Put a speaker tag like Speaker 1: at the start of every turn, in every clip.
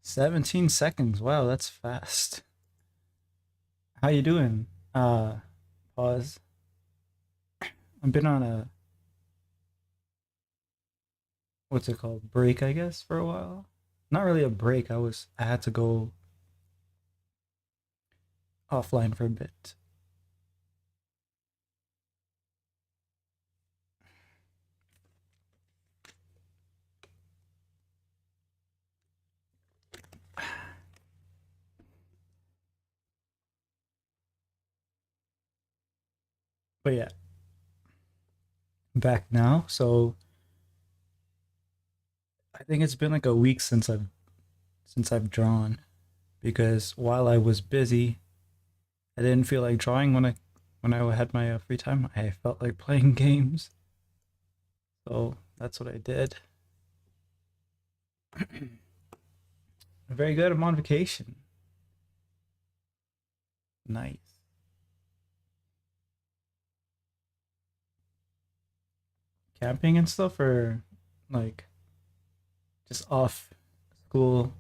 Speaker 1: 17 seconds. Wow, that's fast. How you doing? Pause. I've been on a what's it called? Break, I guess, for a while. Not really a break. I had to go offline for a bit. But yeah, back now. So I think it's been like a week since I've drawn because while I was busy, I didn't feel like drawing when I had my free time. I felt like playing games. So that's what I did. Very good. I'm on vacation. Nice. Camping and stuff, or like just off school.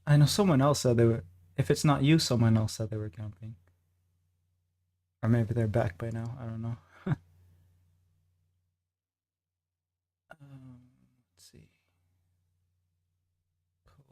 Speaker 1: I know someone else said they were. If it's not you, someone else said they were camping, or maybe they're back by now. I don't know. Let's see. Cool.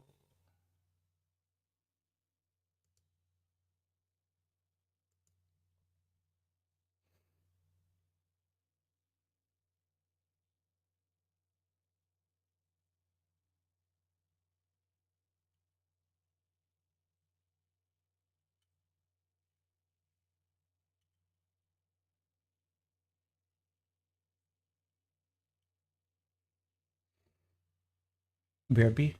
Speaker 1: BRB.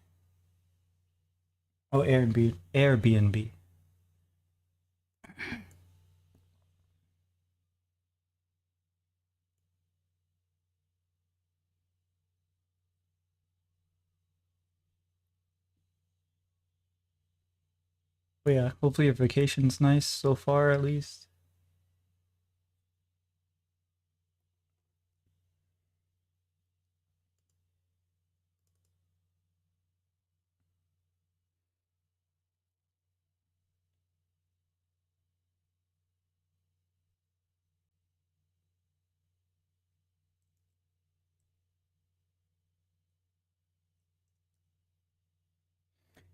Speaker 1: Oh, Airbnb. Airbnb. But yeah, hopefully your vacation's nice so far, at least.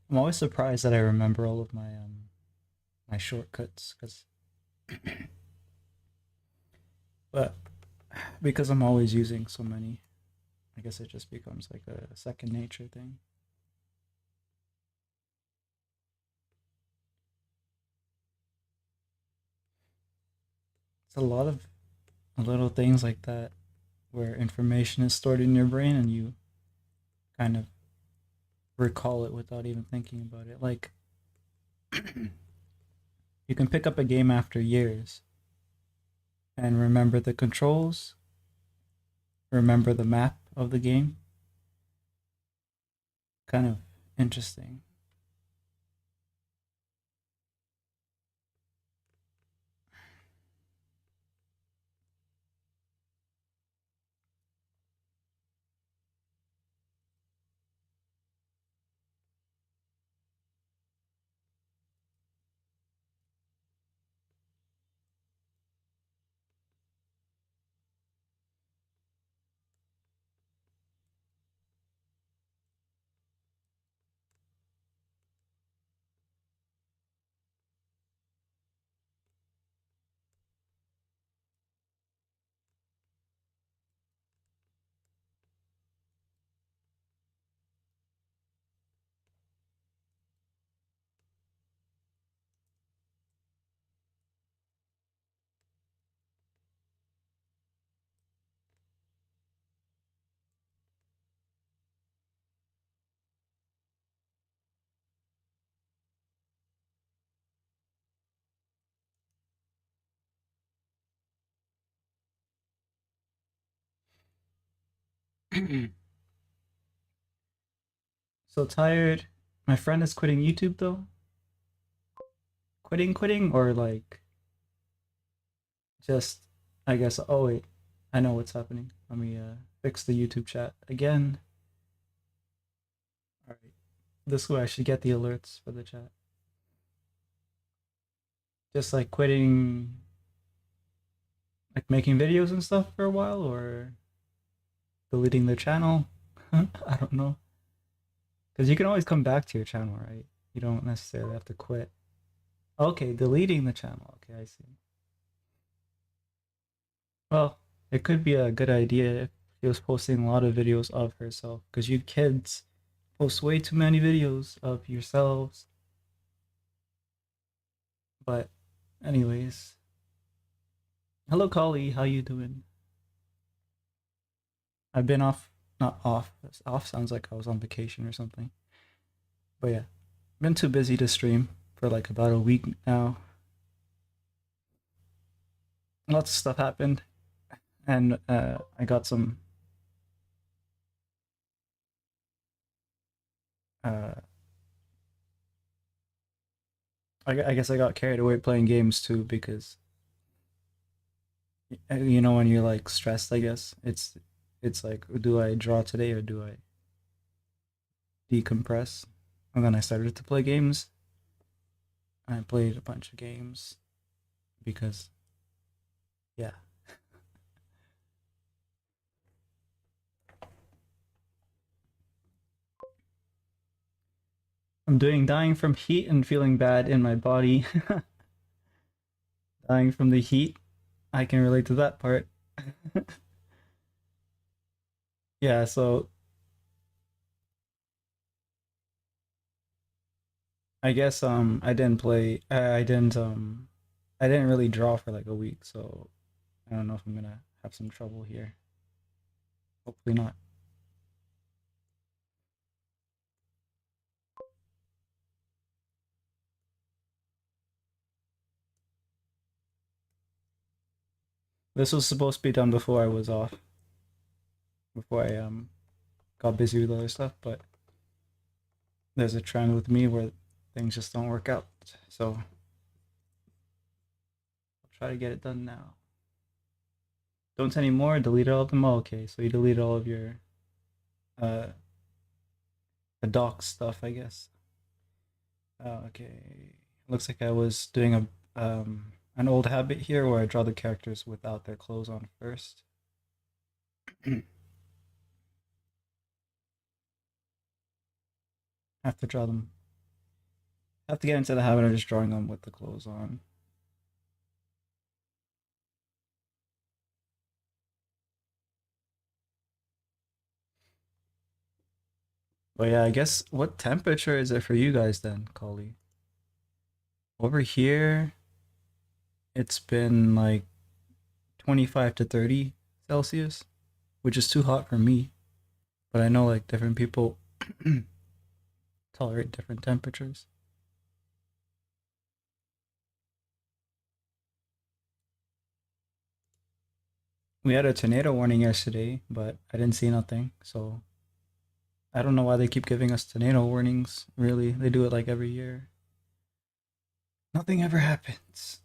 Speaker 1: I'm always surprised that I remember all of my shortcuts, but because I'm always using so many, I guess it just becomes like a second nature thing. It's a lot of little things like that where information is stored in your brain and you kind of recall it without even thinking about it. Like you can pick up a game after years and remember the controls, remember the map of the game. Kind of interesting. So tired. My friend is quitting YouTube though. Quitting, or like just, I guess. Oh wait, I know what's happening. Let me fix the YouTube chat again. This way I should get the alerts for the chat. Just like quitting, like making videos and stuff for a while, or deleting the channel. I don't know. Because you can always come back to your channel, right? You don't necessarily have to quit. Okay, deleting the channel. Okay, I see. Well, it could be a good idea if she was posting a lot of videos of herself. Because you kids post way too many videos of yourselves. But anyways. Hello, Collie. How you doing? I've been off, not off. Off sounds like I was on vacation or something. But yeah, been too busy to stream for like about a week now. Lots of stuff happened, and I got some. Uh, I guess I got carried away playing games too because you know when you're like stressed. I guess it's like, do I draw today or do I decompress? And then I started to play games. I played a bunch of games because yeah. I'm doing dying from heat and feeling bad in my body. Dying from the heat. I can relate to that part. Yeah, so I guess I didn't really draw for like a week, so I don't know if I'm gonna have some trouble here. Hopefully not. This was supposed to be done before I was off, before I got busy with other stuff, but there's a trend with me where things just don't work out. So I'll try to get it done now. Don't anymore, delete all of them. Oh, okay, so you delete all of your uh the doc stuff, I guess. Okay. Looks like I was doing an old habit here where I draw the characters without their clothes on first. Have to draw them. Have to get into the habit of just drawing them with the clothes on. But yeah, I guess what temperature is it for you guys then, Collie? Over here, it's been like 25 to 30 Celsius, which is too hot for me. But I know like different people tolerate different temperatures. We had a tornado warning yesterday, but I didn't see nothing. So I don't know why they keep giving us tornado warnings. Really, they do it like every year. Nothing ever happens.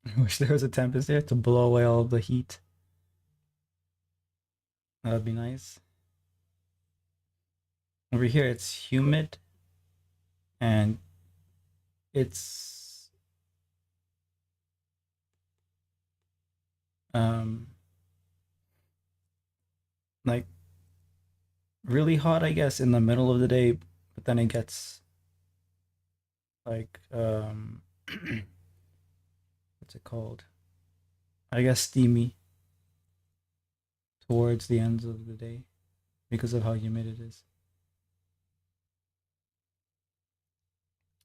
Speaker 1: I wish there was a tempest there to blow away all of the heat. That would be nice. Over here, it's humid and it's um like really hot, I guess, in the middle of the day, but then it gets like what's it called? I guess steamy towards the ends of the day because of how humid it is.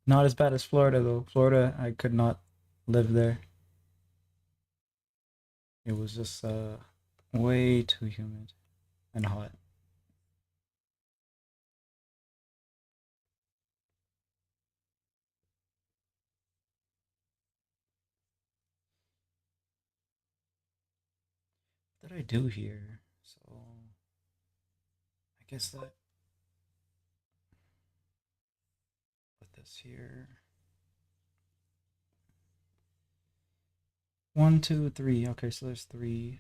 Speaker 1: Not as bad as Florida though. Florida, I could not live there. It was just way too humid and hot. What did I do here? So I guess that put this here. One, two, three. Okay, so there's three.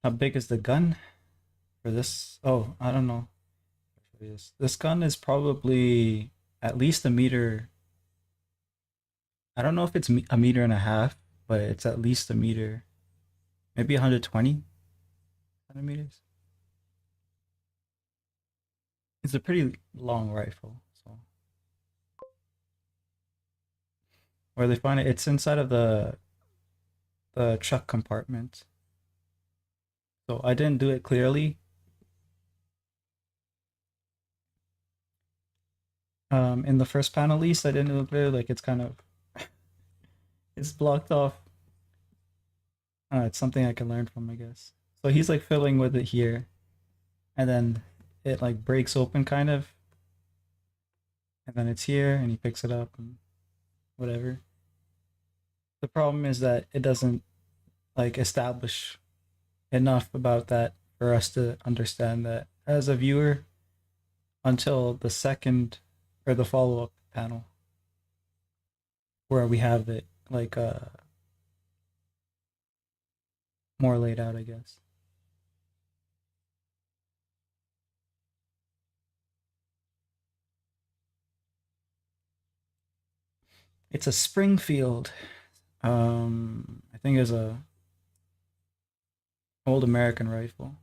Speaker 1: How big is the gun for this? Oh, I don't know. This gun is probably at least a meter. I don't know if it's a meter and a half, but it's at least a meter. Maybe 120 centimeters. It's a pretty long rifle. So where they find it, it's inside of the truck compartment. So I didn't do it clearly. In the first panel, at least I didn't do it clearly. Like it's kind of it's blocked off. It's something I can learn from, I guess. So he's like fiddling with it here, and then it like breaks open kind of, and then it's here, and he picks it up and whatever. The problem is that it doesn't like establish enough about that for us to understand that as a viewer until the second or the follow up panel where we have it like more laid out, I guess. It's a Springfield. I think it's a old American rifle.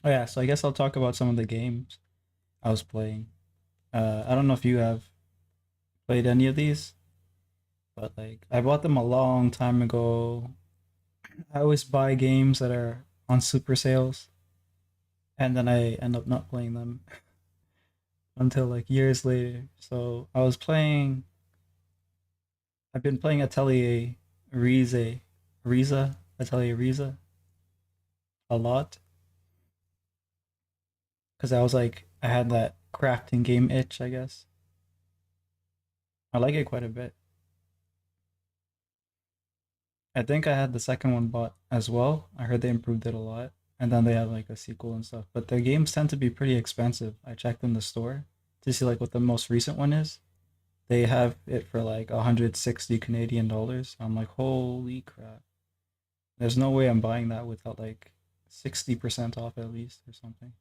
Speaker 1: Oh yeah, so I guess I'll talk about some of the games I was playing. I don't know if you have played any of these, but like I bought them a long time ago. I always buy games that are on super sales, and then I end up not playing them until like years later. So I was playing. I've been playing Atelier Atelier Riza a lot because I was like I had that crafting game itch, I guess. I like it quite a bit. I think I had the second one bought as well. I heard they improved it a lot. And then they have like a sequel and stuff. But their games tend to be pretty expensive. I checked in the store to see like what the most recent one is. They have it for like 160 Canadian dollars. I'm like, holy crap. There's no way I'm buying that without like 60% off at least or something.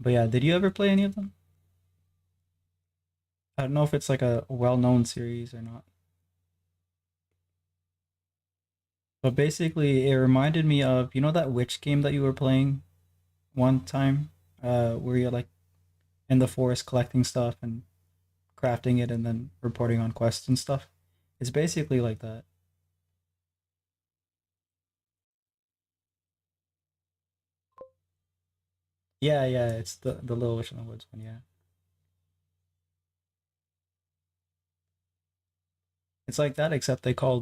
Speaker 1: But yeah, did you ever play any of them? I don't know if it's like a well known series or not. But basically, it reminded me of, you know, that witch game that you were playing one time, where you're like in the forest collecting stuff and crafting it and then reporting on quests and stuff. It's basically like that. Yeah, yeah, it's the Little Witch in the Woods one. Yeah, it's like that except they call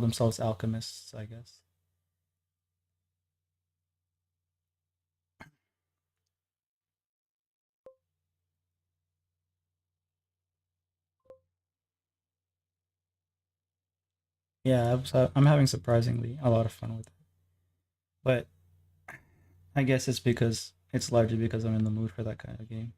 Speaker 1: themselves alchemists, I guess. Yeah, I'm having surprisingly a lot of fun with it, but I guess it's largely because I'm in the mood for that kind of game.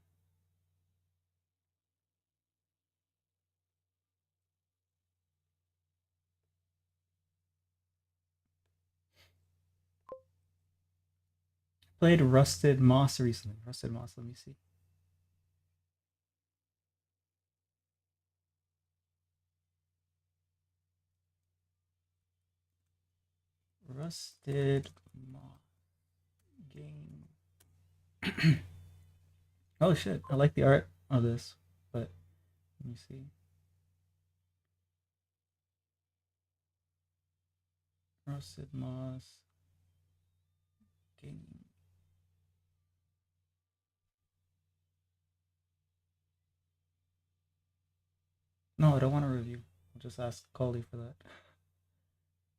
Speaker 1: Played Rusted Moss recently. Rusted Moss. Let me see. Rusted Moss game. Oh shit! I like the art of this, but let me see. Rusted Moss game. No, I don't want to review. I'll just ask Coley for that.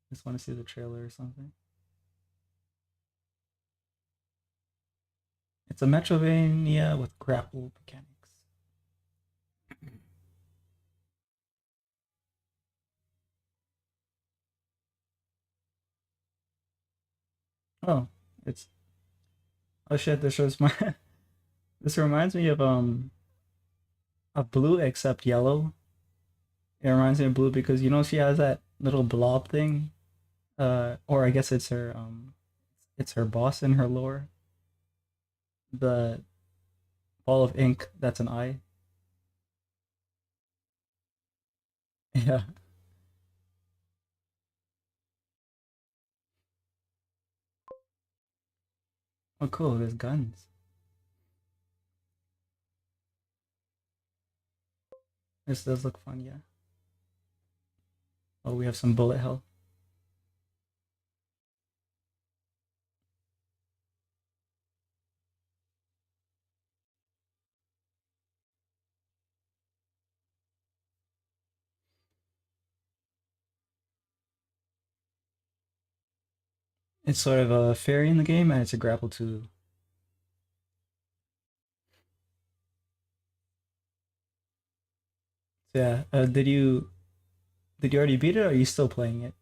Speaker 1: Just want to see the trailer or something. It's a Metrovania with grapple mechanics. Oh, it's oh shit! This shows my. This reminds me of Blue except yellow. It reminds me of Blue because you know she has that little blob thing. Or I guess it's her boss in her lore. The ball of ink that's an eye. Yeah. Oh, cool. There's guns. This does look fun. Yeah. Oh, we have some bullet hell. It's sort of a fairy in the game, and it's a grapple too. So yeah. Did you already beat it, or are you still playing it?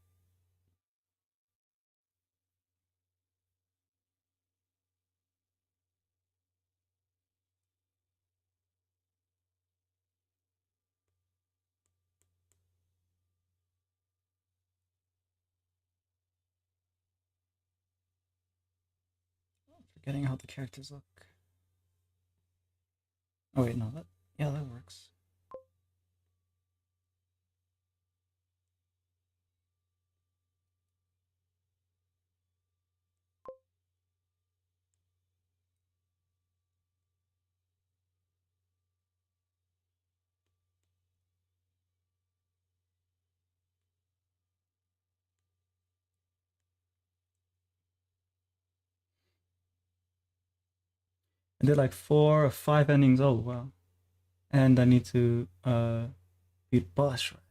Speaker 1: Forgetting how the characters look. Oh wait, no, that yeah, that works. I did like 4 or 5 endings. Oh wow. And I need to beat boss rush.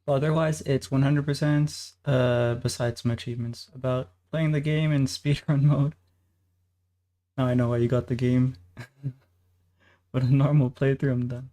Speaker 1: Otherwise, it's 100% besides some achievements about playing the game in speedrun mode. Now I know why you got the game. But a normal playthrough, I'm done.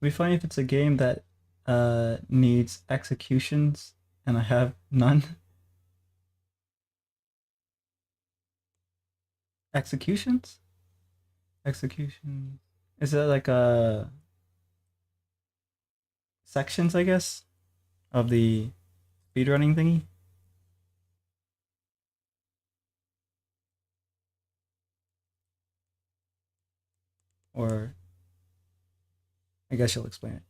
Speaker 1: It'd be funny if it's a game that needs executions and I have none. Executions? Execution. Is that like sections, I guess, of the speedrunning thingy? Or I guess you'll explain it.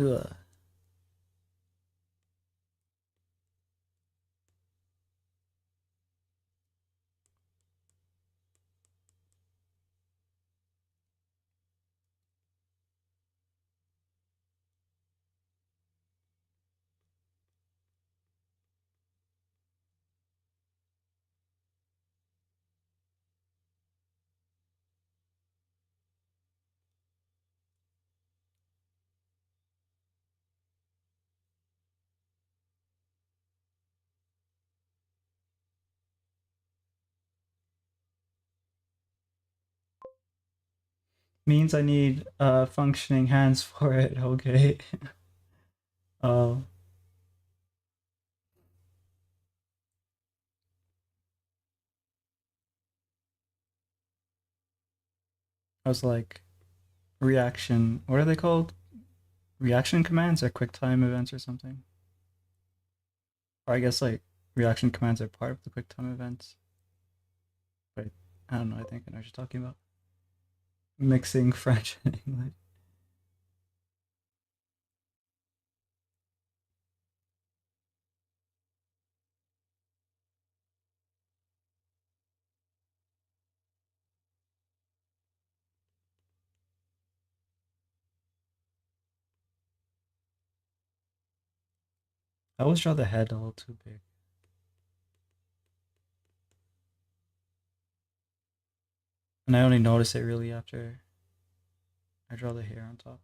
Speaker 1: Ugh. Means I need functioning hands for it. Okay. Oh, I was like reaction. What are they called? Reaction commands or quick time events or something? Or I guess like reaction commands are part of the quick time events. But I don't know. I think I know what you're talking about. Mixing French and English. I always draw the head a little too big. And I only notice it really after I draw the hair on top.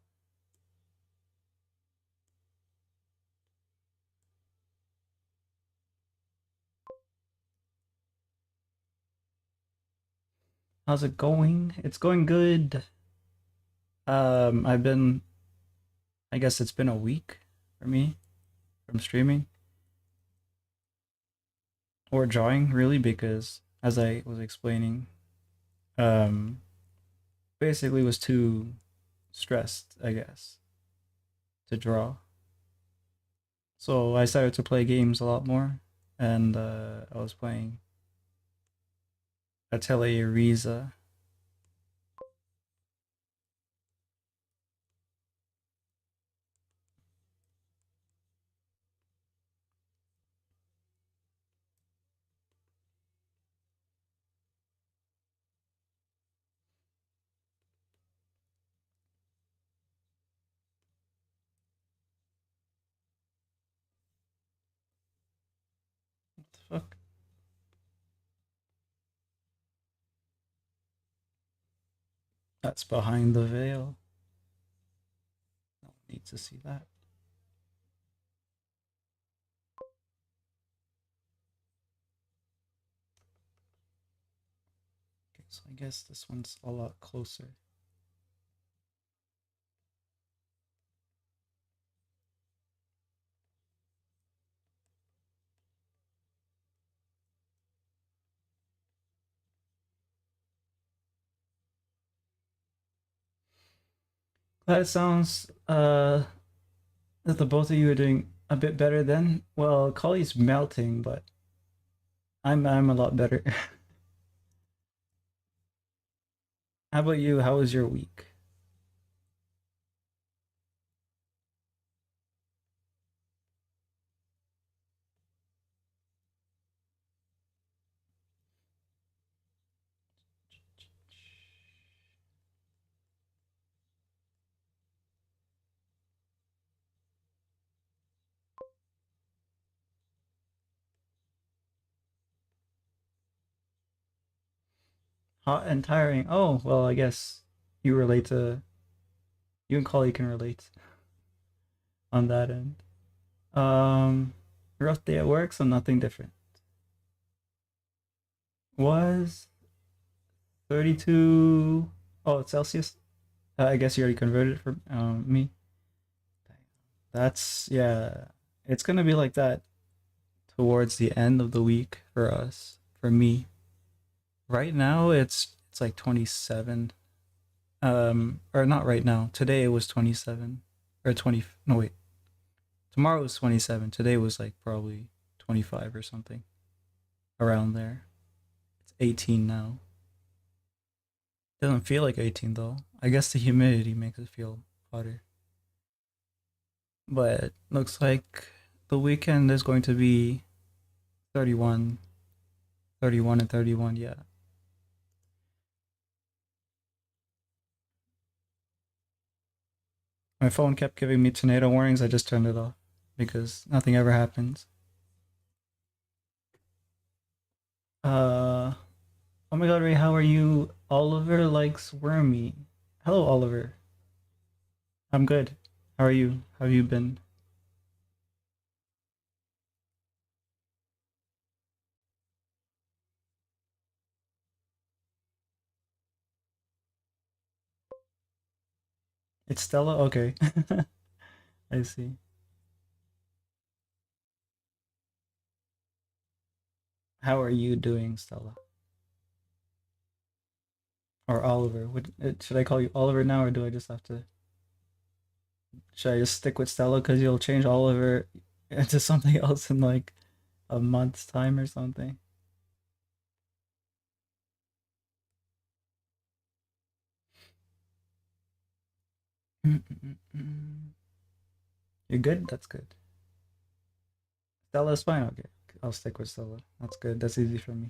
Speaker 1: How's it going? It's going good. I've been, I guess it's been a week for me from streaming or drawing really because as I was explaining, um, basically was too stressed, I guess, to draw. So I started to play games a lot more and I was playing Atelier Riza. What the fuck? That's behind the veil. No one needs to see that. Okay, so I guess this one's a lot closer. That sounds that the both of you are doing a bit better then. Well, Collie's melting, but I'm a lot better. How about you? How was your week? Hot and tiring. Oh, well, I guess you relate to you and Collie can relate on that end. Um, Rough day at work, so nothing different. Was 32. Oh, it's Celsius. I guess you already converted it for me. That's yeah. It's gonna be like that towards the end of the week for us. For me, right now it's like 27. Or not right now. Today it was 27 or 20. No wait, tomorrow was 27. Today was like probably 25 or something around there. It's 18 now. Doesn't feel like 18 though. I guess the humidity makes it feel hotter. But looks like the weekend is going to be 31, 31 and 31. Yeah. My phone kept giving me tornado warnings. I just turned it off because nothing ever happens. Uh, oh my god, Ray, how are you? Oliver likes wormy. Hello, Oliver. I'm good. How are you? How have you been? It's Stella? Okay. I see. How are you doing, Stella? Or Oliver? Should I call you Oliver now, or do I just have to? Should I just stick with Stella because you'll change Oliver into something else in like a month's time or something? You're good? That's good. Stella's fine. Okay. I'll stick with Stella. That's good. That's easy for me.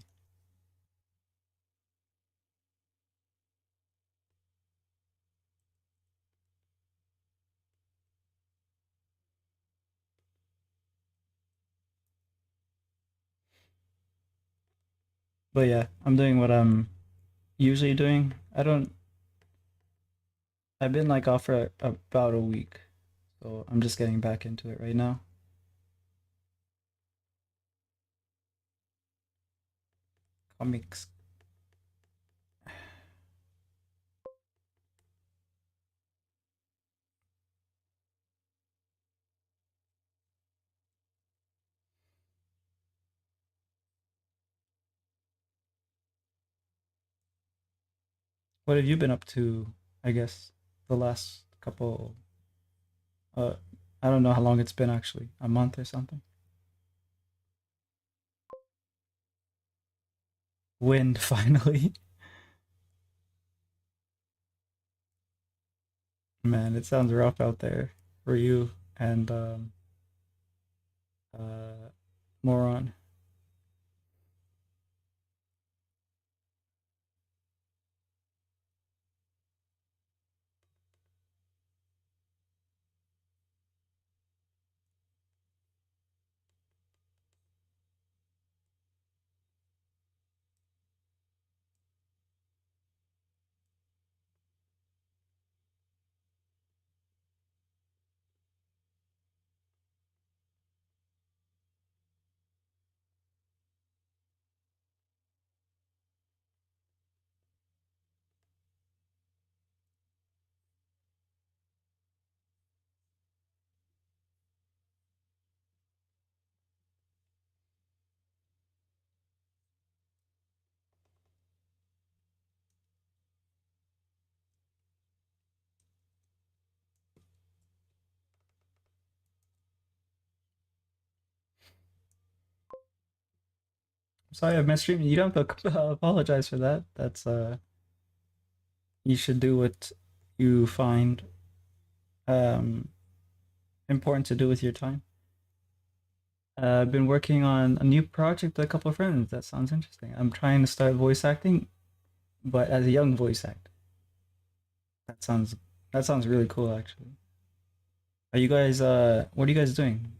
Speaker 1: But yeah, I'm doing what I'm usually doing. I've been like off for about a week. So I'm just getting back into it right now. Comics. What have you been up to, I guess, the last couple uh I don't know how long it's been actually. A month or something. Wind finally. Man, it sounds rough out there for you and uh moron. Sorry, I missed streaming. You don't have to apologize for that. That's you should do what you find um, important to do with your time. I've been working on a new project with a couple of friends. That sounds interesting. I'm trying to start voice acting, but as a young voice actor. That sounds that sounds really cool, actually. Are you guys what are you guys doing?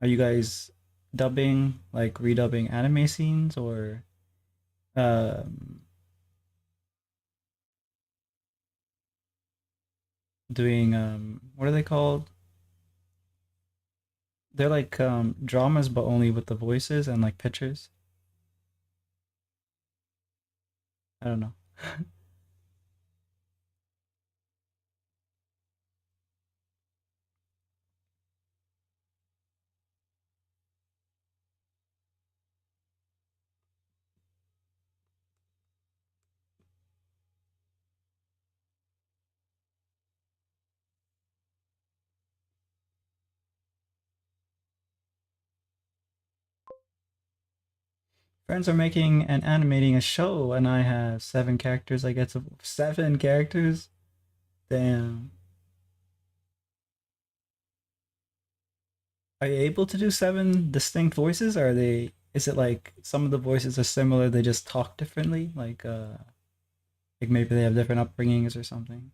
Speaker 1: Are you guys dubbing, like redubbing anime scenes, or um doing what are they called? They're like dramas but only with the voices and like pictures. I don't know. Friends are making and animating a show and I have 7 characters. I get to 7 characters. Damn. Are you able to do 7 distinct voices? Or are they is it like some of the voices are similar, they just talk differently? Like maybe they have different upbringings or something.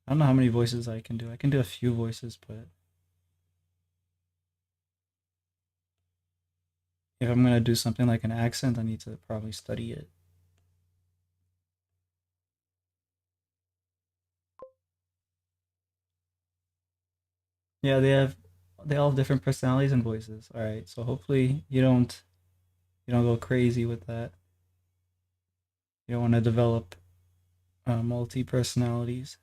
Speaker 1: I don't know how many voices I can do. I can do a few voices, but if I'm gonna do something like an accent, I need to probably study it. Yeah, they all have different personalities and voices. All right, so hopefully you don't go crazy with that. You don't want to develop multi personalities.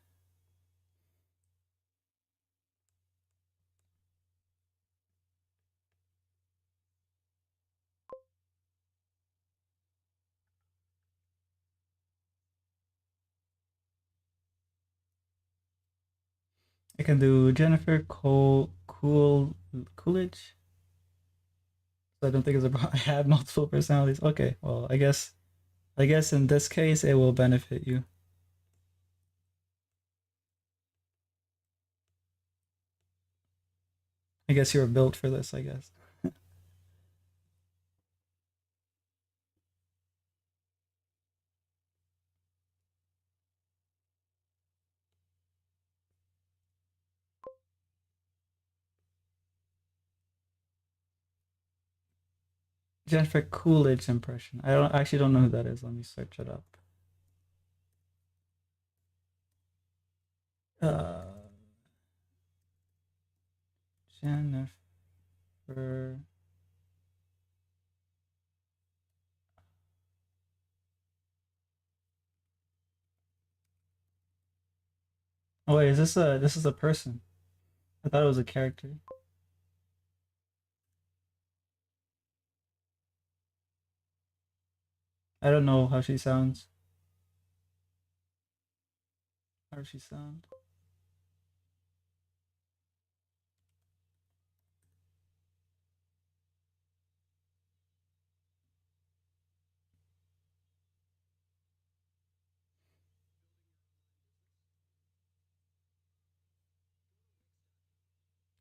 Speaker 1: I can do Jennifer Coolidge. So I don't think it's a problem. I have multiple personalities. Okay, well I guess in this case it will benefit you. I guess you're built for this. I guess. Jennifer Coolidge impression. I actually don't know who that is. Let me search it up. Uh, Jennifer. Oh wait, is this is a person? I thought it was a character. I don't know how she sounds. How does she sound?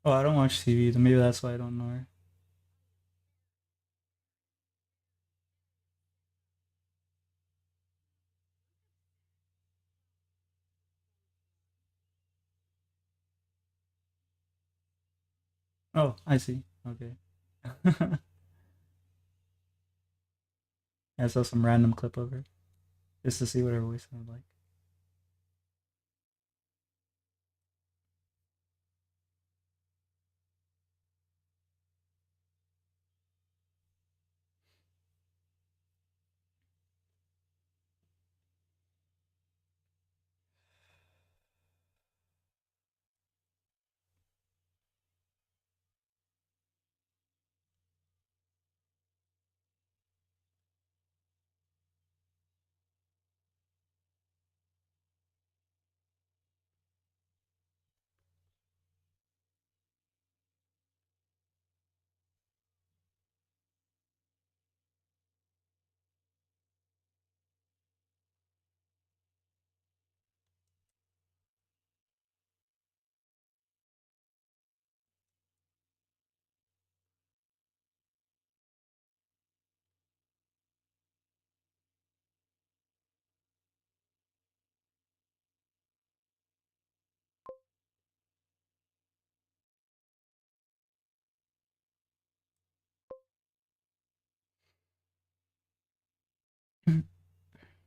Speaker 1: Oh, I don't watch TV. Maybe that's why I don't know her. Oh, I see. Okay. I saw some random clip of her just to see what her voice sounded like.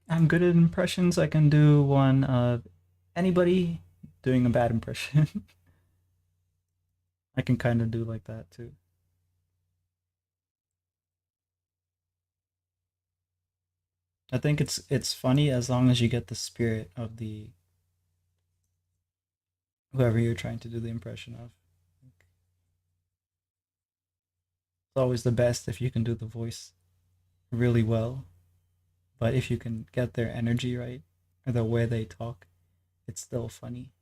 Speaker 1: I'm good at impressions. I can do one of anybody doing a bad impression. I can kind of do like that too. I think it's funny as long as you get the spirit of the whoever you're trying to do the impression of. It's always the best if you can do the voice really well, but if you can get their energy right or the way they talk, it's still funny.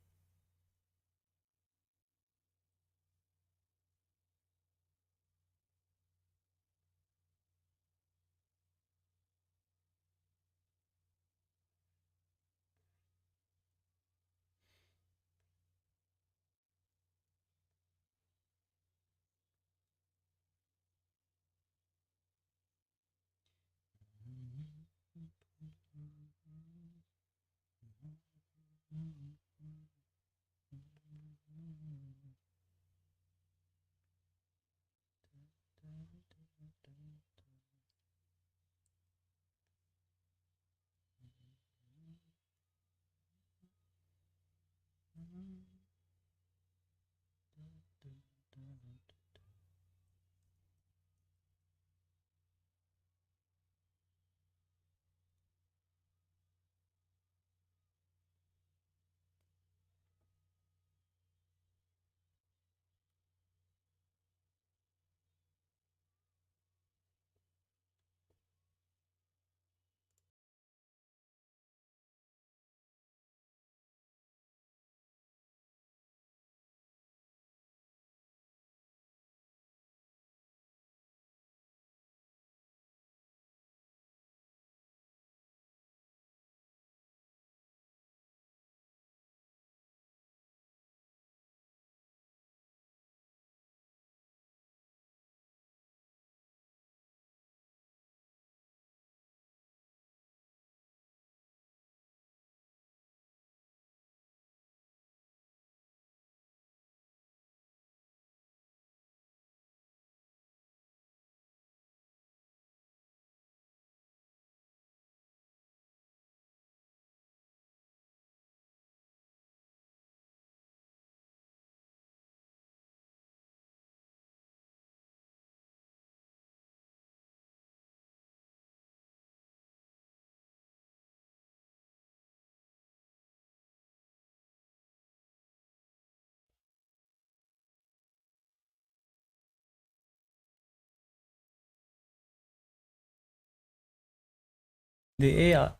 Speaker 1: The AI,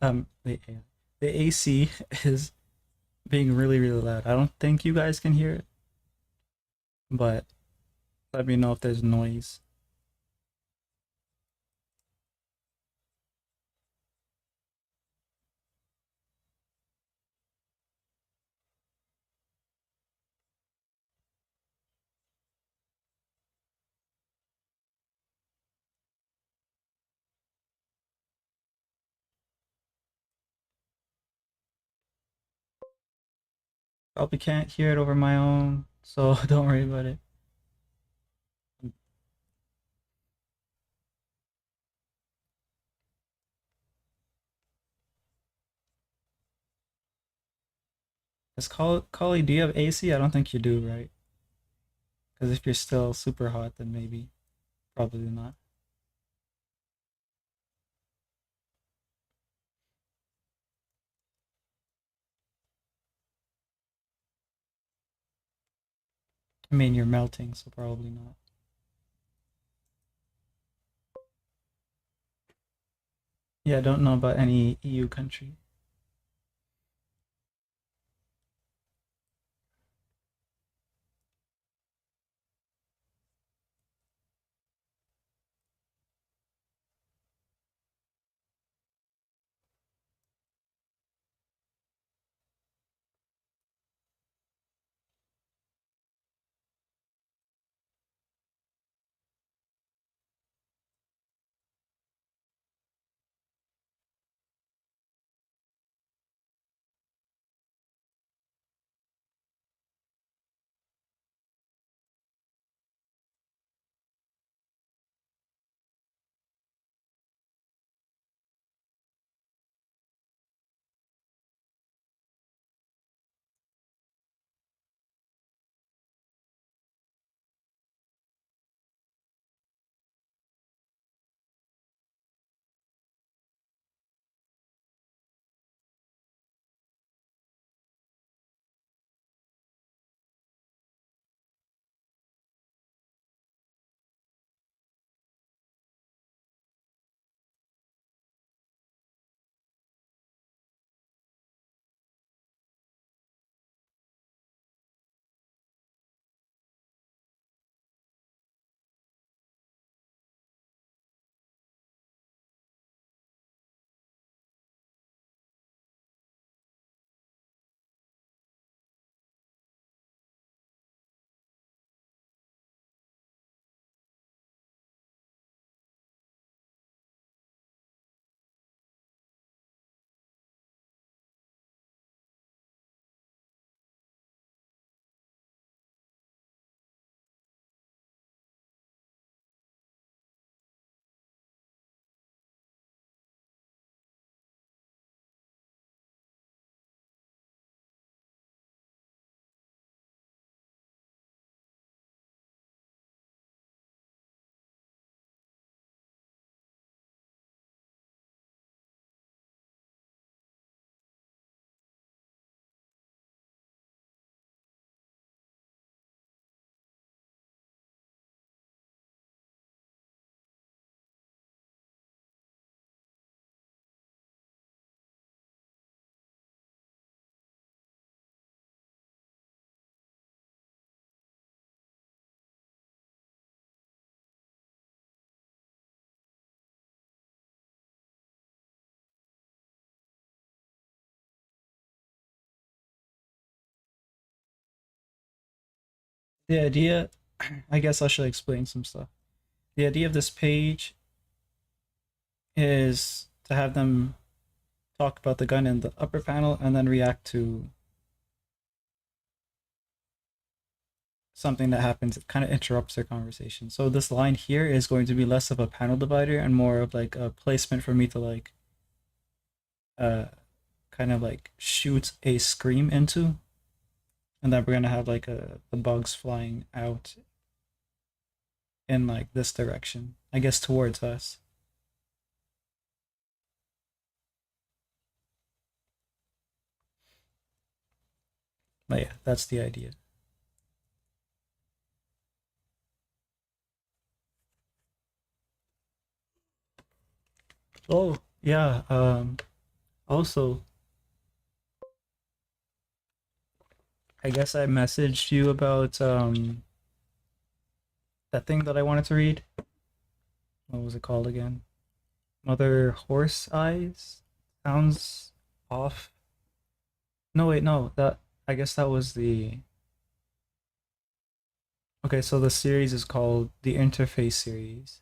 Speaker 1: the AC is being really really loud. I don't think you guys can hear it, but let me know if there's noise. Probably can't hear it over my own, so don't worry about it. Is Collie, do you have AC? I don't think you do, right? Because if you're still super hot, then maybe, probably not. I mean, you're melting, so probably not. Yeah, I don't know about any EU country. The idea, I guess I should explain some stuff. The idea of this page is to have them talk about the gun in the upper panel and then react to something that happens. It kind of interrupts their conversation. So this line here is going to be less of a panel divider and more of like a placement for me to like uh kind of like shoot a scream into, and then we're gonna have like the bugs flying out in like this direction, I guess towards us. But yeah, that's the idea. Oh yeah. Also, I guess I messaged you about that thing that I wanted to read. What was it called again? Mother Horse Eyes? Sounds off. No, wait, no. That I guess that was the. Okay, so the series is called the Interface series.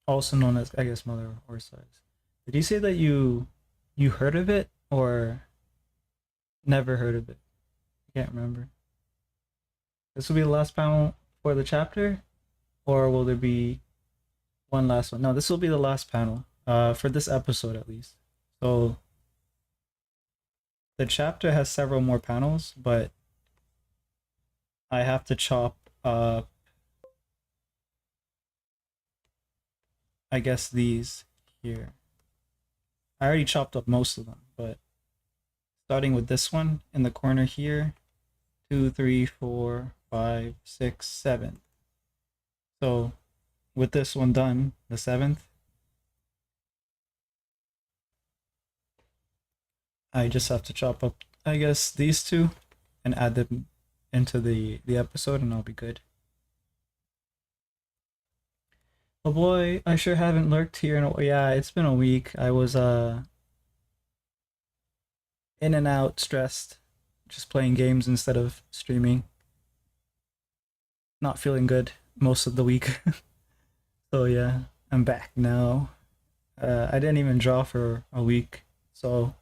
Speaker 1: Also known as, I guess, Mother Horse Eyes. Did you say that you heard of it or never heard of it? I can't remember. This will be the last panel for the chapter, or will there be one last one? No, this will be the last panel. For this episode at least. So the chapter has several more panels, but I have to chop up, I guess, these here. I already chopped up most of them, but starting with this one in the corner here, 2, 3, 4, 5, 6, 7. So with this one done, the seventh, I just have to chop up, I guess, these two and add them into the episode, and I'll be good. Oh boy, I sure haven't lurked here in yeah, it's been a week. I was in and out, stressed, just playing games instead of streaming. Not feeling good most of the week. So yeah, I'm back now. I didn't even draw for a week, so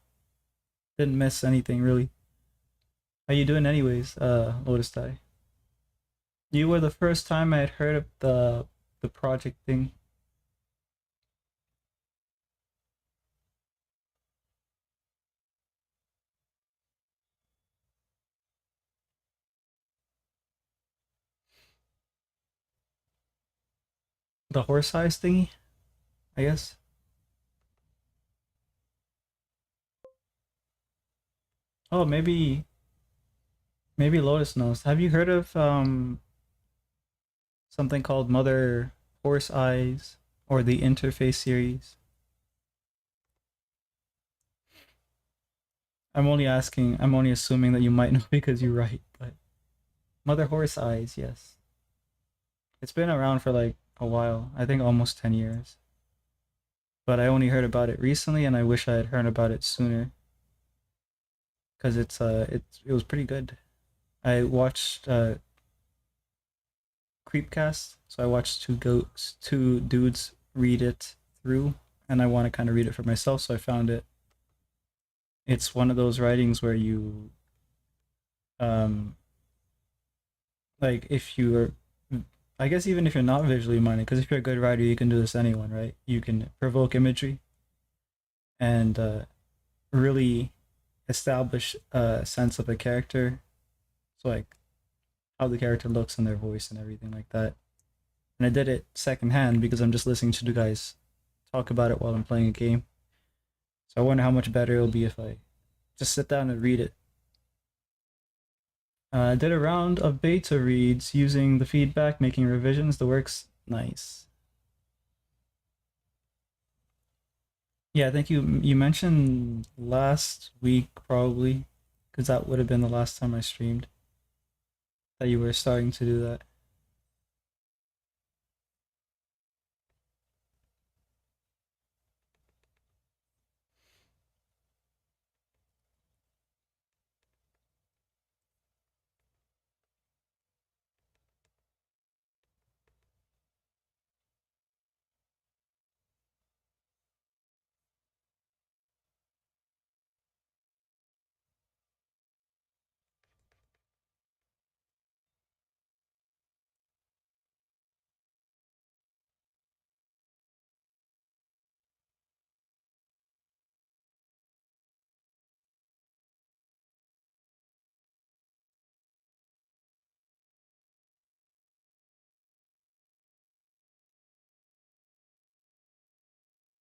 Speaker 1: didn't miss anything really. How you doing anyways, Lotus Die? You were the first time I had heard of the project thing. The horse size thingy, I guess. Oh, maybe Lotus knows. Have you heard of something called Mother Horse Eyes or the Interface series? I'm only asking, I'm only assuming that you might know because you write, but Mother Horse Eyes, yes. It's been around for like a while. I think almost 10 years. But I only heard about it recently and I wish I had heard about it sooner cuz it was pretty good. I watched Creepcast, so I watched two dudes read it through and I want to kind of read it for myself, so I found it. It's one of those writings where you um like if you're I guess even if you're not visually minded, because if you're a good writer, you can do this anyone, right? You can provoke imagery and really establish a sense of a character. So like how the character looks and their voice and everything like that. And I did it secondhand because I'm just listening to the guys talk about it while I'm playing a game. So I wonder how much better it'll be if I just sit down and read it. I did a round of beta reads using the feedback, making revisions. The work's nice. Yeah, I think you mentioned last week probably, because that would have been the last time I streamed, that you were starting to do that.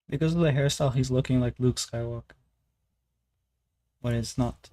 Speaker 1: Because of the hairstyle, he's looking like Luke Skywalker when it's not.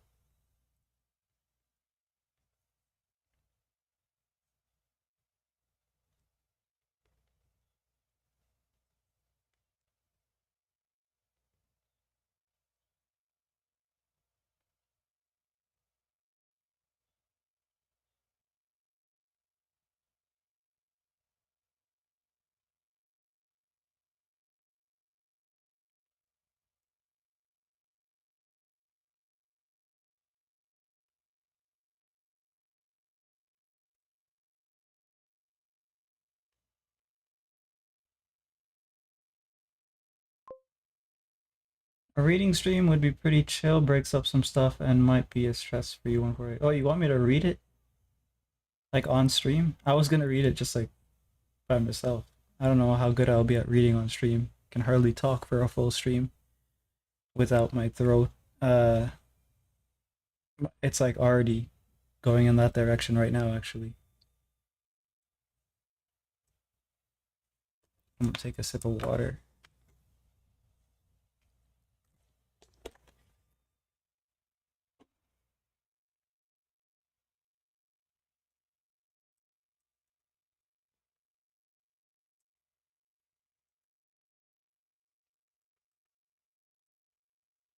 Speaker 1: A reading stream would be pretty chill, breaks up some stuff, and might be a stress-free one for it. Oh, you want me to read it? Like on stream? I was gonna read it just like by myself. I don't know how good I'll be at reading on stream. Can hardly talk for a full stream without my throat. Uh, it's like already going in that direction right now, actually. I'm gonna take a sip of water.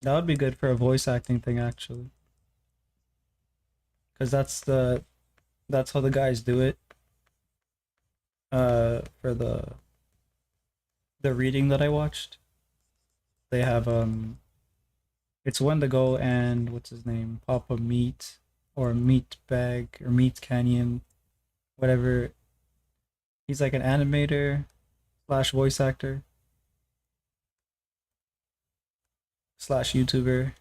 Speaker 1: That would be good for a voice acting thing, actually, because that's how the guys do it. For the reading that I watched, they have it's Wendigo and what's his name, Papa Meat or Meat Bag or Meat Canyon, whatever. He's like an animator slash voice actor slash YouTuber,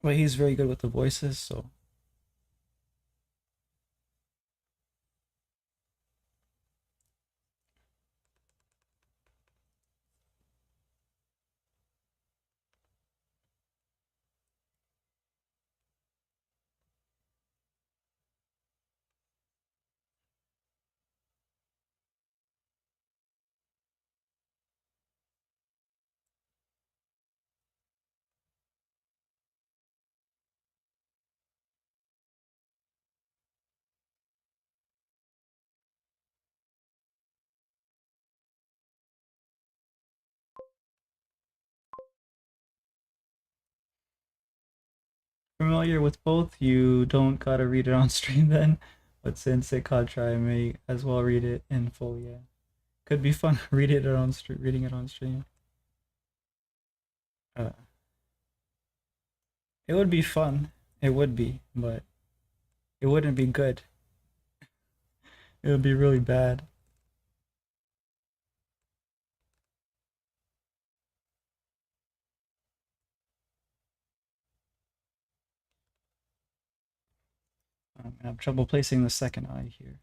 Speaker 1: but he's very good with the voices. So familiar with both, you don't gotta read it on stream then. But since it caught try, I may as well read it in full. Yeah, could be fun reading it on stream. Uh, it would be fun. It would be, but it wouldn't be good. It would be really bad. I have trouble placing the second eye here.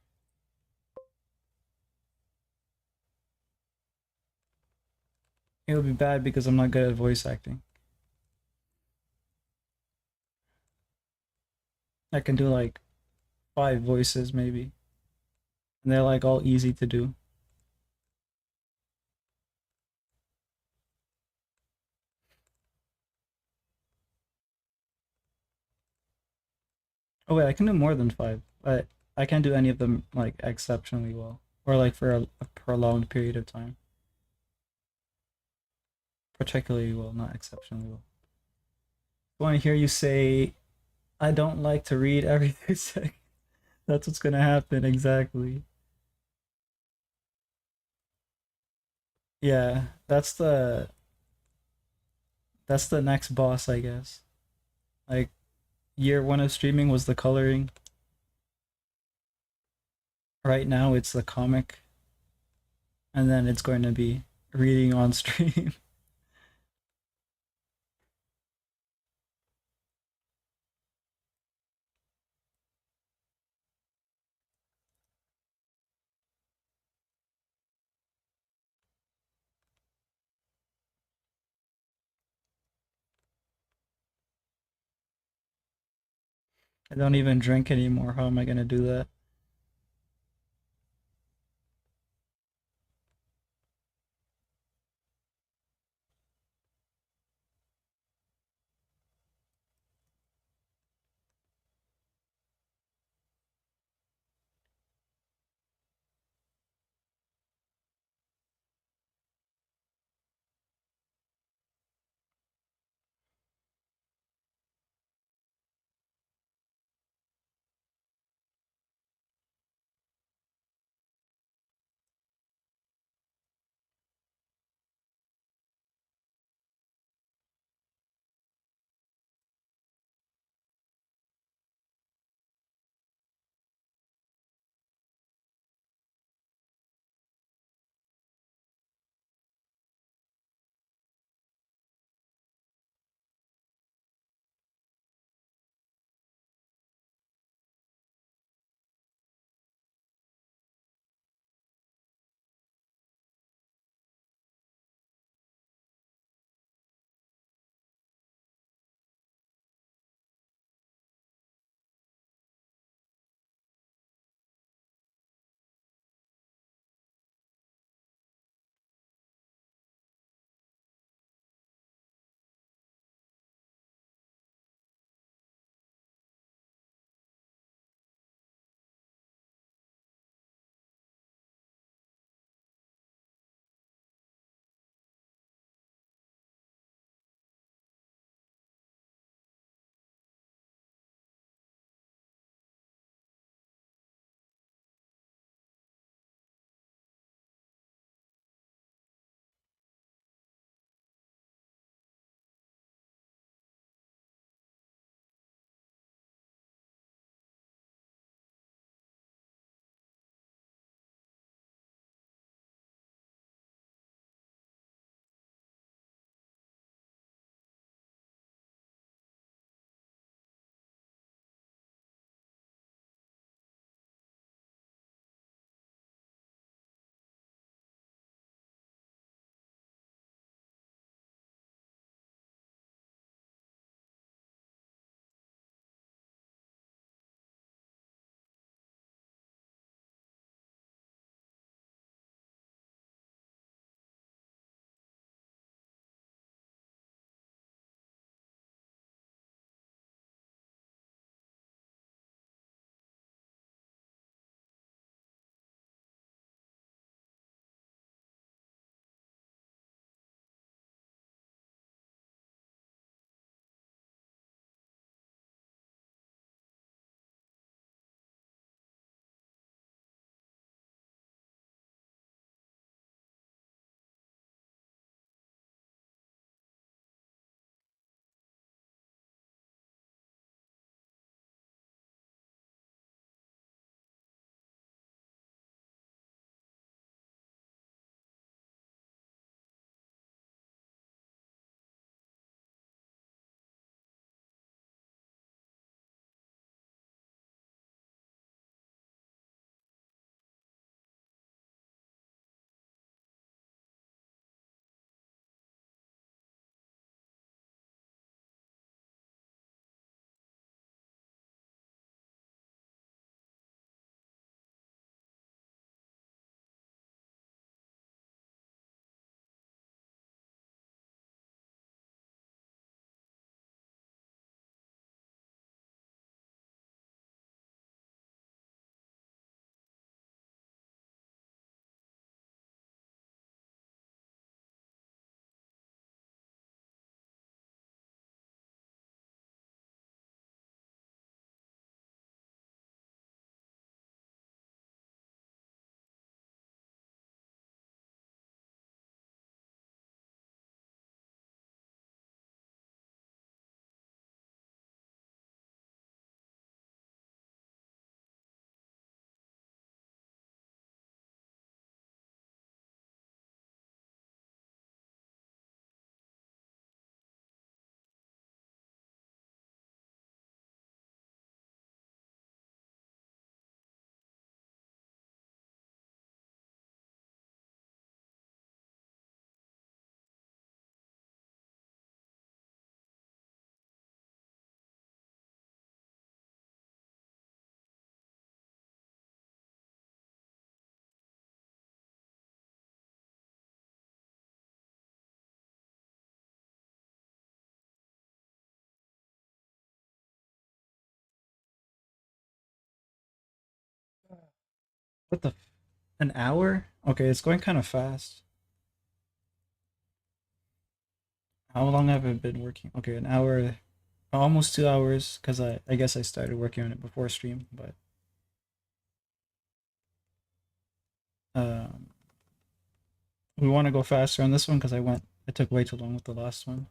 Speaker 1: It would be bad because I'm not good at voice acting. I can do like 5 voices maybe, and they're like all easy to do. Oh wait, I can do more than 5, but I can't do any of them like exceptionally well, or like for a prolonged period of time. Particularly well, not exceptionally well. I want to hear you say, "I don't like to read every 2 seconds." That's what's gonna happen exactly. Yeah, that's the next boss, I guess. Like year one of streaming was the coloring. Right now it's the comic, and then it's going to be reading on stream. I don't even drink anymore. How am I gonna do that? What the? An hour? Okay, it's going kind of fast. How long have I been working? Okay, an hour, almost 2 hours, because I guess I started working on it before stream, but um, we want to go faster on this one because I took way too long with the last one.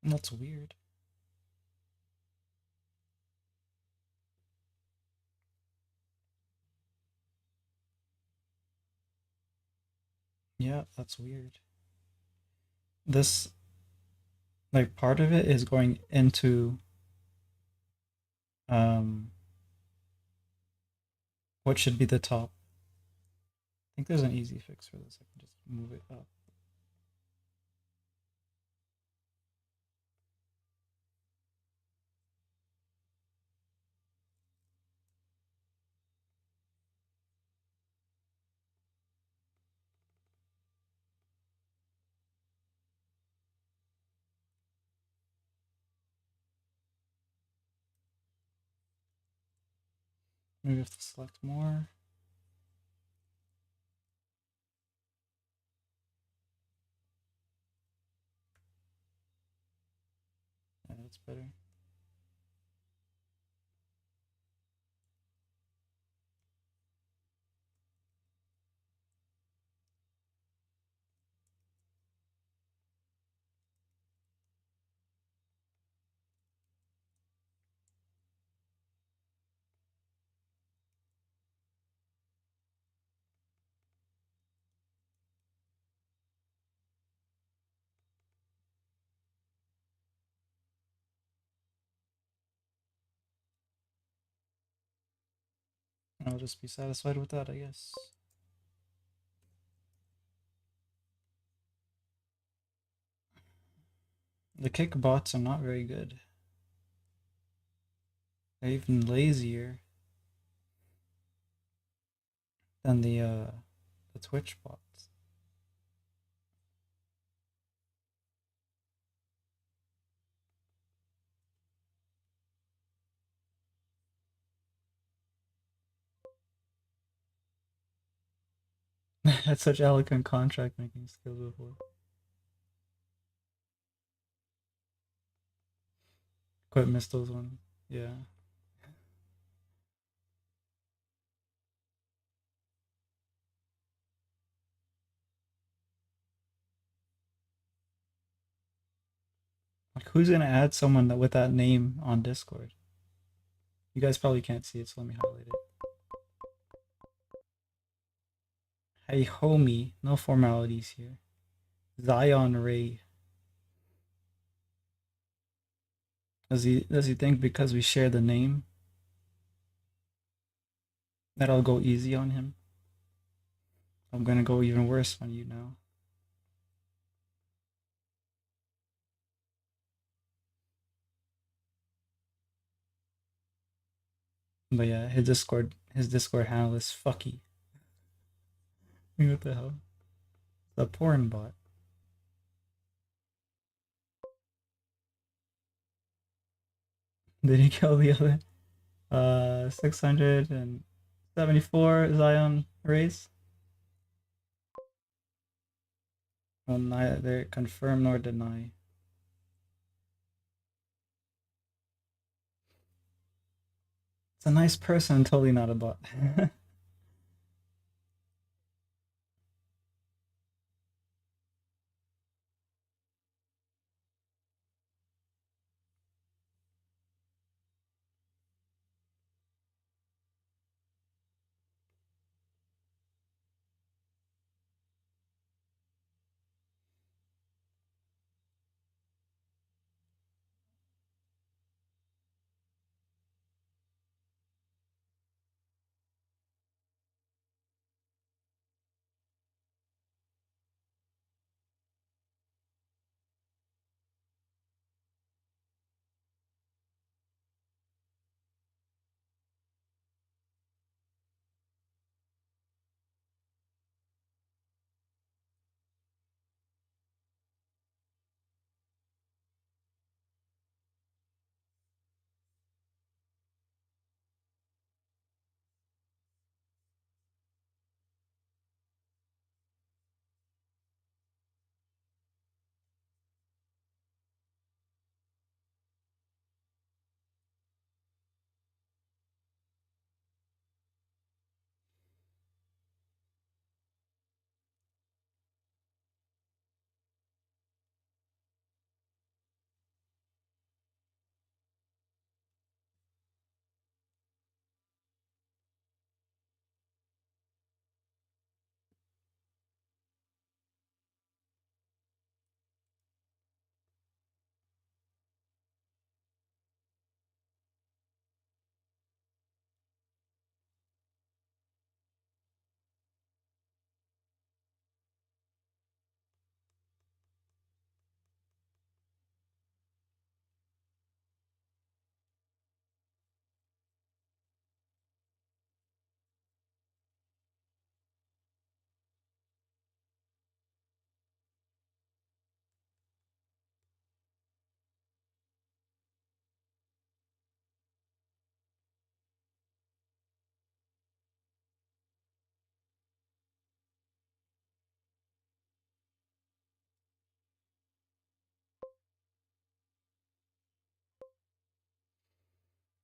Speaker 1: That's weird. Yeah, that's weird. This, like, part of it is going into um what should be the top. I think there's an easy fix for this. I can just move it up. Maybe I have to select more. Yeah, that's better. I'll just be satisfied with that, I guess. The kick bots are not very good. They're even lazier than the Twitch bots. Had such eloquent contract making skills before. Quite missed those ones. Yeah. Like, who's gonna add someone with that name on Discord? You guys probably can't see it, so let me highlight it. Hey, homie, no formalities here. Zion Ray. Does he think because we share the name that I'll go easy on him? I'm gonna go even worse on you now. But yeah, his Discord handle is fucky. What the hell? The porn bot. Did he kill the other 674 Zion race? Well, neither confirm nor deny. It's a nice person, totally not a bot.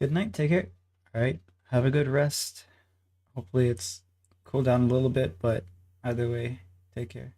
Speaker 1: Good night. Take care. All right. Have a good rest. Hopefully it's cooled down a little bit, but either way, take care.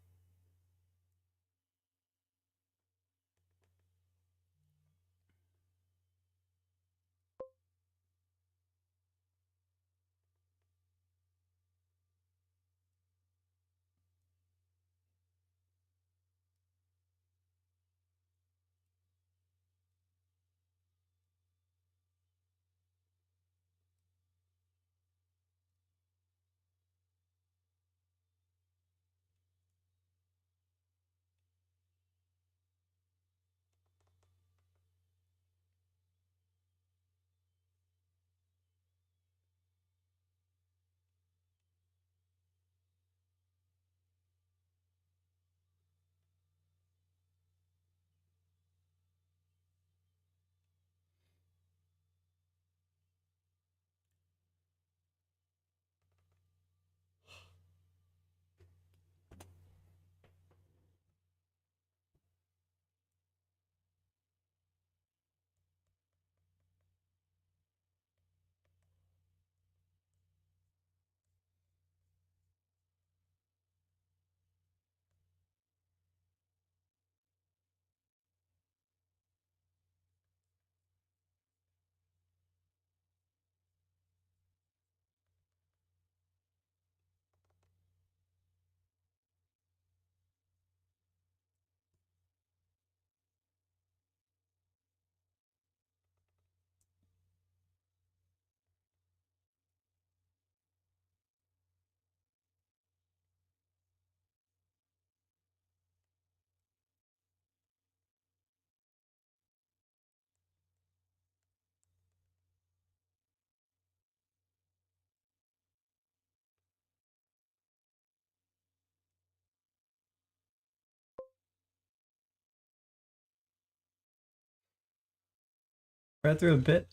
Speaker 1: Read through a bit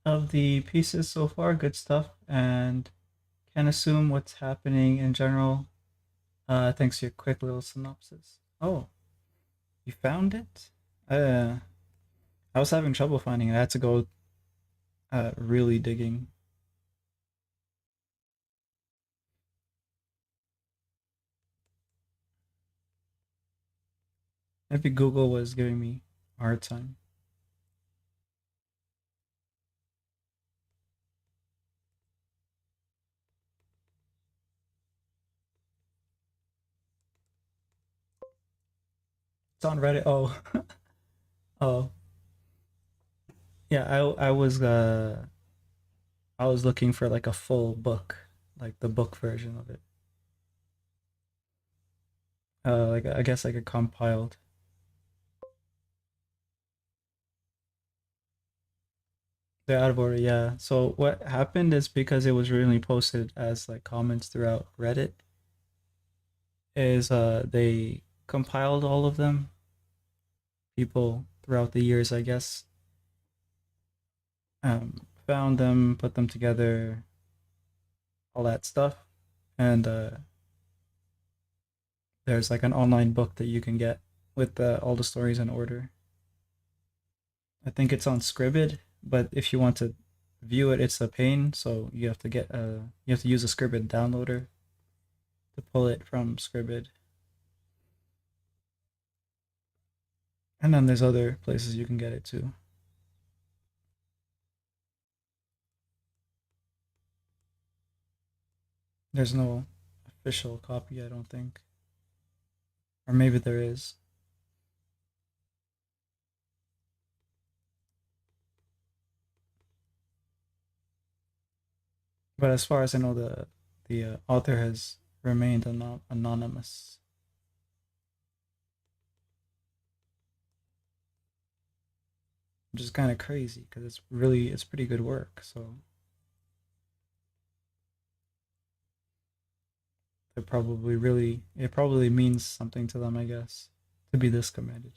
Speaker 1: of the pieces so far. Good stuff, and can assume what's happening in general. Thanks to your quick little synopsis. Oh, you found it? Uh, I was having trouble finding it. I had to go really digging. Maybe Google was giving me a hard time. It's on Reddit. Oh, oh, yeah. I was looking for like a full book, like the book version of it. Like I guess like a compiled. They're out of order, yeah. So what happened is because it was originally posted as like comments throughout Reddit, is they compiled all of them. People throughout the years, I guess, found them, put them together, all that stuff, and there's like an online book that you can get with all the stories in order. I think it's on Scribd, but if you want to view it, it's a pain. So you have to use a Scribd downloader to pull it from Scribd. And then there's other places you can get it too. There's no official copy, I don't think, or maybe there is. But as far as I know, the author has remained anonymous, which is kind of crazy because it's pretty good work. So they're probably really it probably means something to them, I guess, to be this committed.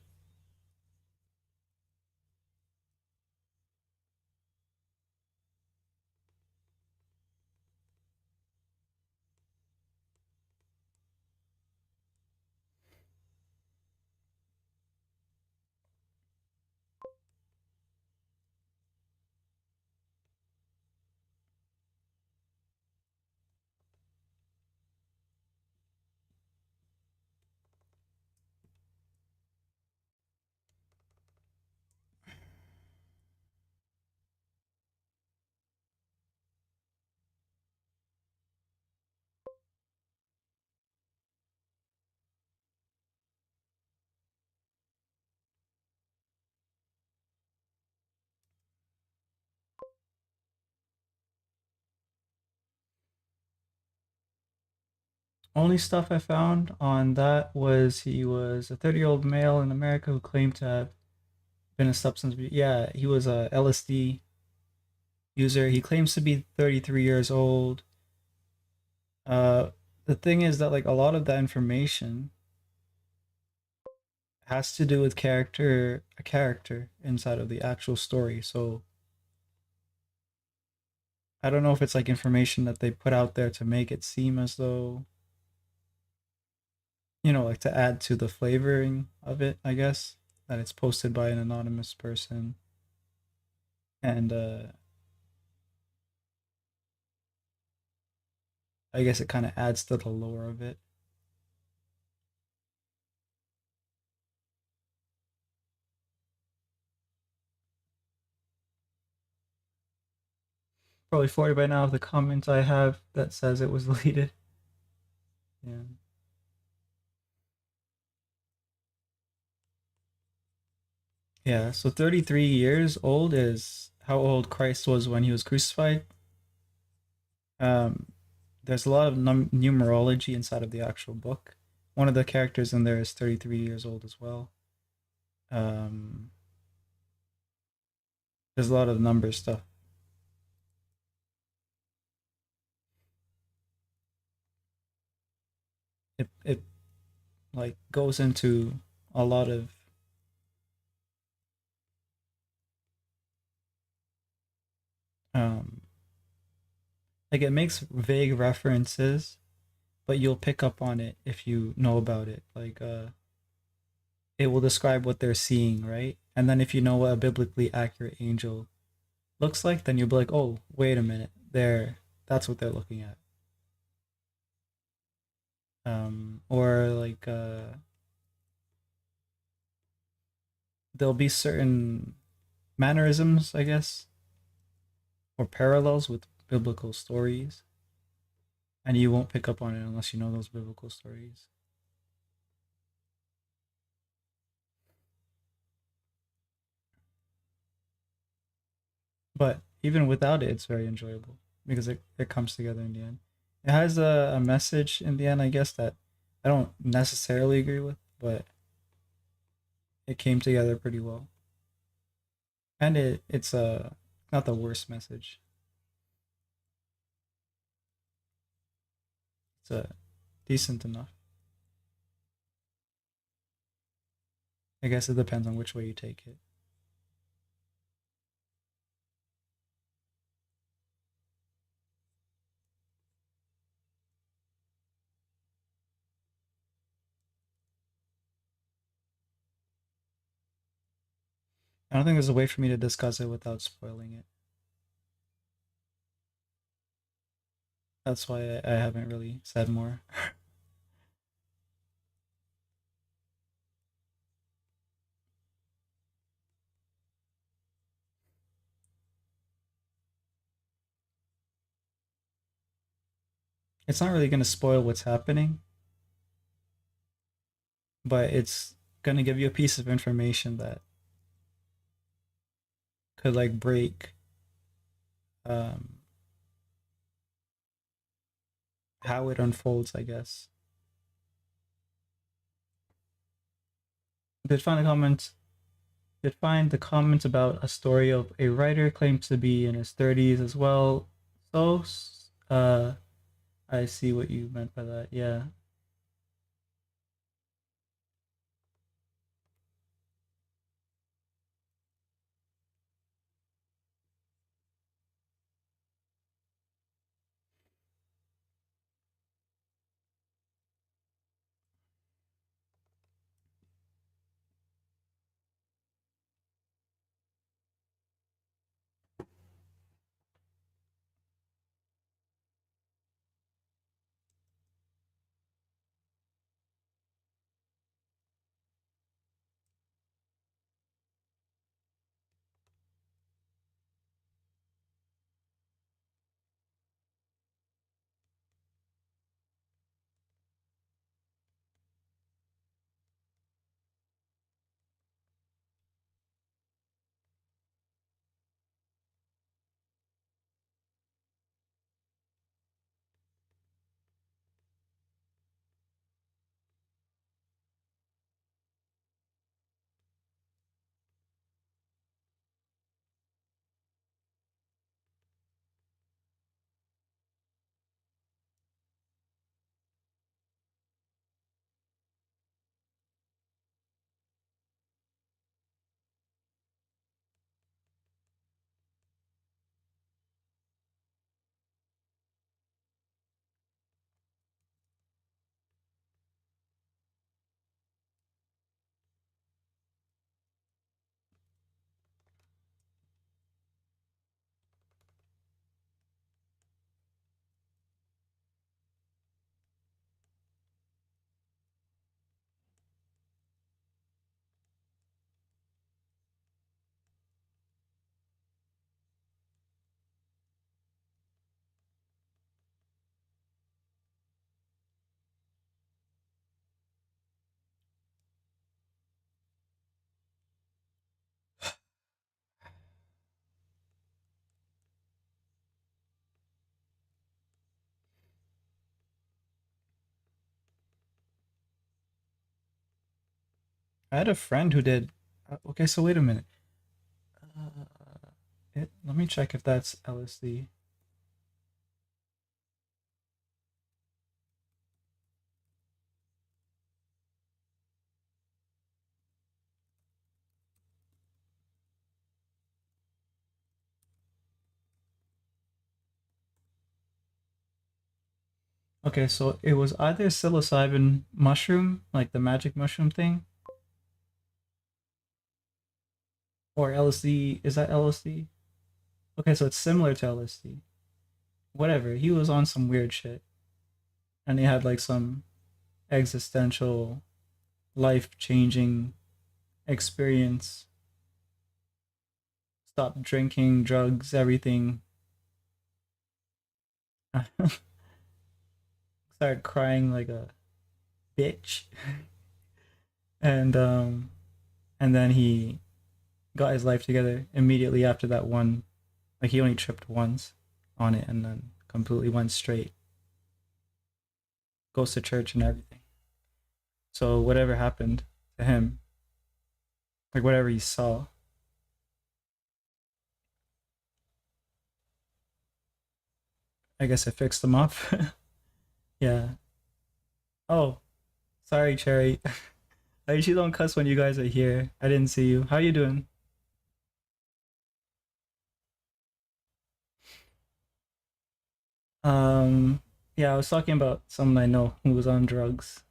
Speaker 1: Only stuff I found on that was he was a 30-year-old male in America who claimed to have been a substance. Yeah, he was a LSD user. He claims to be 33 years old. Uh, the thing is that like a lot of that information has to do with a character inside of the actual story. So I don't know if it's like information that they put out there to make it seem as though, like to add to the flavoring of it, I guess, that it's posted by an anonymous person. And I guess it kind of adds to the lore of it. Probably 40 by now of the comments I have that says it was deleted. Yeah. Yeah, so 33 years old is how old Christ was when he was crucified. Um, there's a lot of numerology inside of the actual book. One of the characters in there is 33 years old as well. Um, there's a lot of number stuff. It like goes into a lot of um like it makes vague references, but you'll pick up on it if you know about it. Like it will describe what they're seeing, right? And then if you know what a biblically accurate angel looks like, then you'll be like, "Oh, wait a minute. That's what they're looking at." Or like there'll be certain mannerisms, I guess, or parallels with biblical stories, and you won't pick up on it unless you know those biblical stories. But even without it, it's very enjoyable because it comes together in the end. It has a message in the end, I guess, that I don't necessarily agree with, but it came together pretty well. And it's not the worst message. It's decent enough. I guess it depends on which way you take it. I don't think there's a way for me to discuss it without spoiling it. That's why I haven't really said more. It's not really going to spoil what's happening, but it's going to give you a piece of information that could like break um, how it unfolds, I guess. Did find a comment. Did find the comment about a story of a writer claimed to be in his 30s as well. So, I see what you meant by that. Yeah. I had a friend who did. Okay, so wait a minute. Let me check if that's LSD. Okay, so it was either psilocybin mushroom, like the magic mushroom thing, or LSD. Is that LSD? Okay, so it's similar to LSD. Whatever. He was on some weird shit, and he had like some existential, life-changing experience. Stopped drinking, drugs, everything. Started crying like a bitch, and and then he got his life together immediately after that one. Like he only tripped once on it, and then completely went straight. Goes to church and everything. So whatever happened to him, like whatever he saw, I guess it fixed him up. Yeah. Oh, sorry, Cherry. I usually don't cuss when you guys are here. I didn't see you. How you doing? Um, yeah, I was talking about someone I know who was on drugs,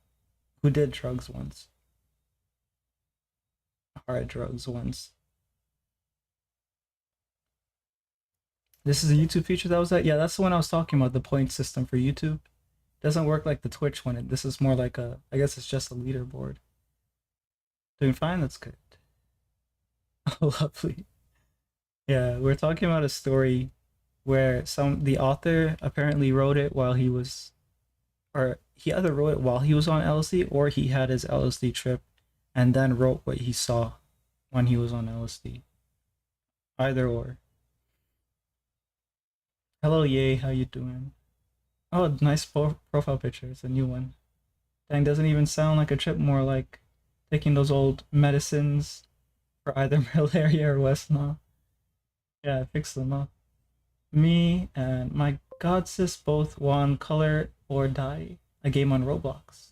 Speaker 1: who did drugs once, hard drugs once. This is a YouTube feature that was that. Yeah, that's the one I was talking about. The point system for YouTube doesn't work like the Twitch one. This is more like a. I guess it's just a leaderboard. Doing fine. That's good. Oh, lovely. Yeah, we're talking about a story where the author apparently wrote it while he was, or he either wrote it while he was on LSD or he had his LSD trip and then wrote what he saw when he was on LSD. Either or. Hello, Yay, how you doing? Oh, nice profile picture. It's a new one. Dang, doesn't even sound like a trip, more like taking those old medicines for either malaria or West Nile. Yeah, fix them up. Me and my god sis both won Color or Die, a game on Roblox.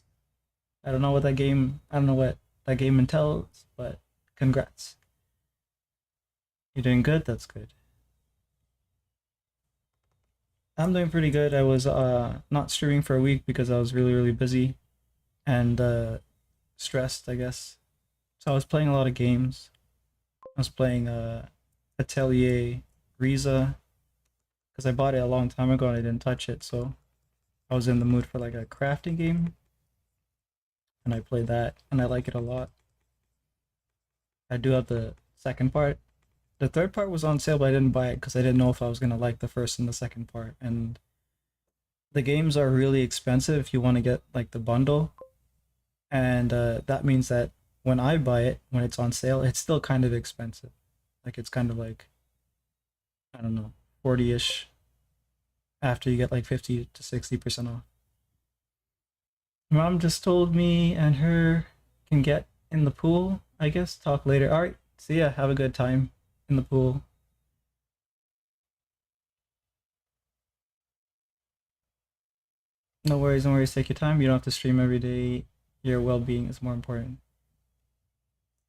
Speaker 1: I don't know what that game. I don't know what that game entails, but congrats. You're doing good. That's good. I'm doing pretty good. I was not streaming for a week because I was really busy and stressed, I guess. So I was playing a lot of games. I was playing Atelier Riza because I bought it a long time ago and I didn't touch it. So I was in the mood for like a crafting game, and I played that and I like it a lot. I do have the second part. The third part was on sale, but I didn't buy it because I didn't know if I was gonna like the first and the second part. And the games are really expensive if you want to get like the bundle, and that means that when I buy it when it's on sale, it's still kind of expensive. Like it's kind of like, I don't know, 40ish after you get like 50 to 60% off. Mom just told me and her can get in the pool. I guess talk later. All right, see ya. Have a good time in the pool. No worries, no worries. Take your time. You don't have to stream every day. Your well being is more important.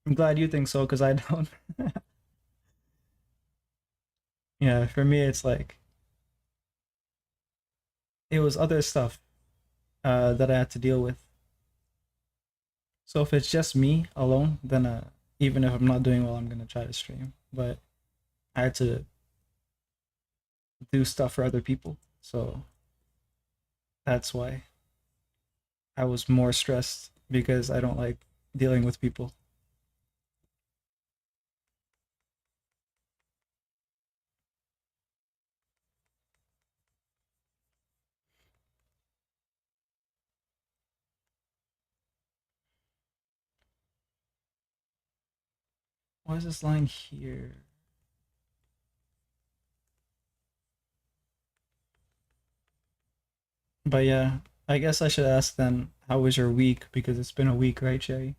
Speaker 1: I'm glad you think so because I don't. Yeah, for me, it's like it was other stuff that I had to deal with. So if it's just me alone, then even if I'm not doing well, I'm gonna try to stream. But I had to do stuff for other people, so that's why I was more stressed because I don't like dealing with people. Why is this line here? But yeah, I guess I should ask then, how was your week? Because it's been a week, right, Sherry?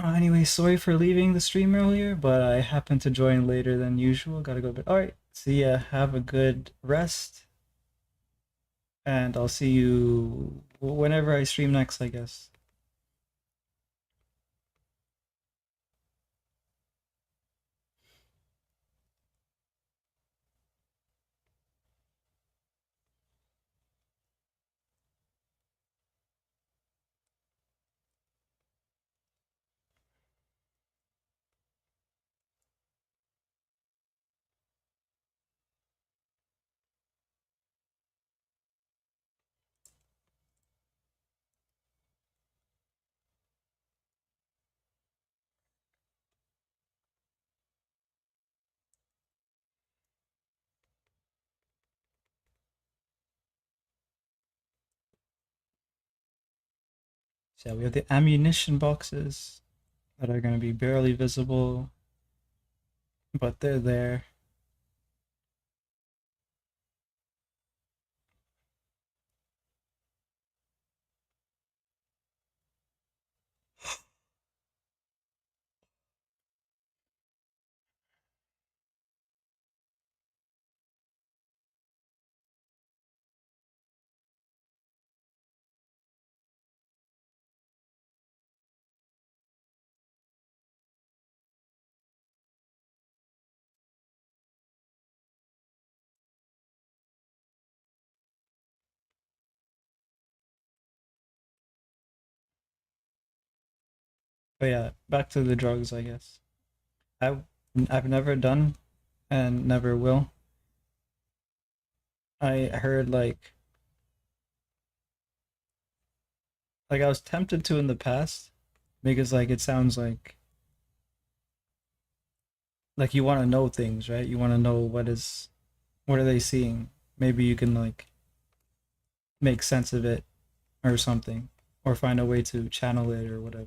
Speaker 1: Anyway, sorry for leaving the stream earlier, but I happened to join later than usual. Gotta go to bed. All right, see ya. Have a good rest, and I'll see you whenever I stream next, I guess. So yeah, we have the ammunition boxes that are gonna be barely visible, but they're there. But yeah, back to the drugs, I guess. I I've never done and never will. I heard like I was tempted to in the past because like it sounds like you want to know things, right? You want to know what are they seeing? Maybe you can like make sense of it or something or find a way to channel it or whatever.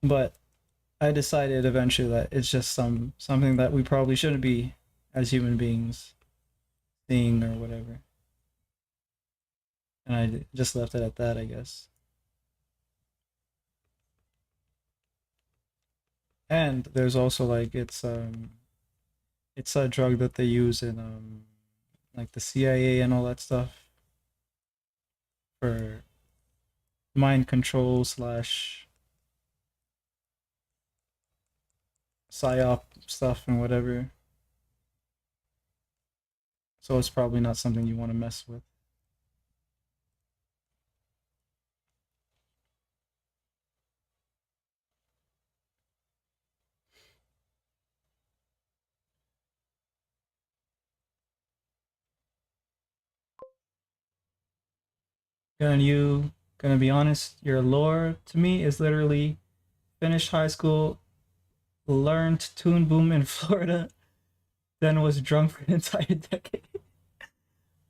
Speaker 1: But I decided eventually that it's just something that we probably shouldn't be as human beings seeing or whatever. And I just left it at that, I guess. And there's also like it's a drug that they use in like the CIA and all that stuff for mind control slash psyop stuff and whatever. So it's probably not something you want to mess with. Gonna be honest, your lore to me is literally finished high school, learned Toon Boom in Florida, then was drunk for an entire decade.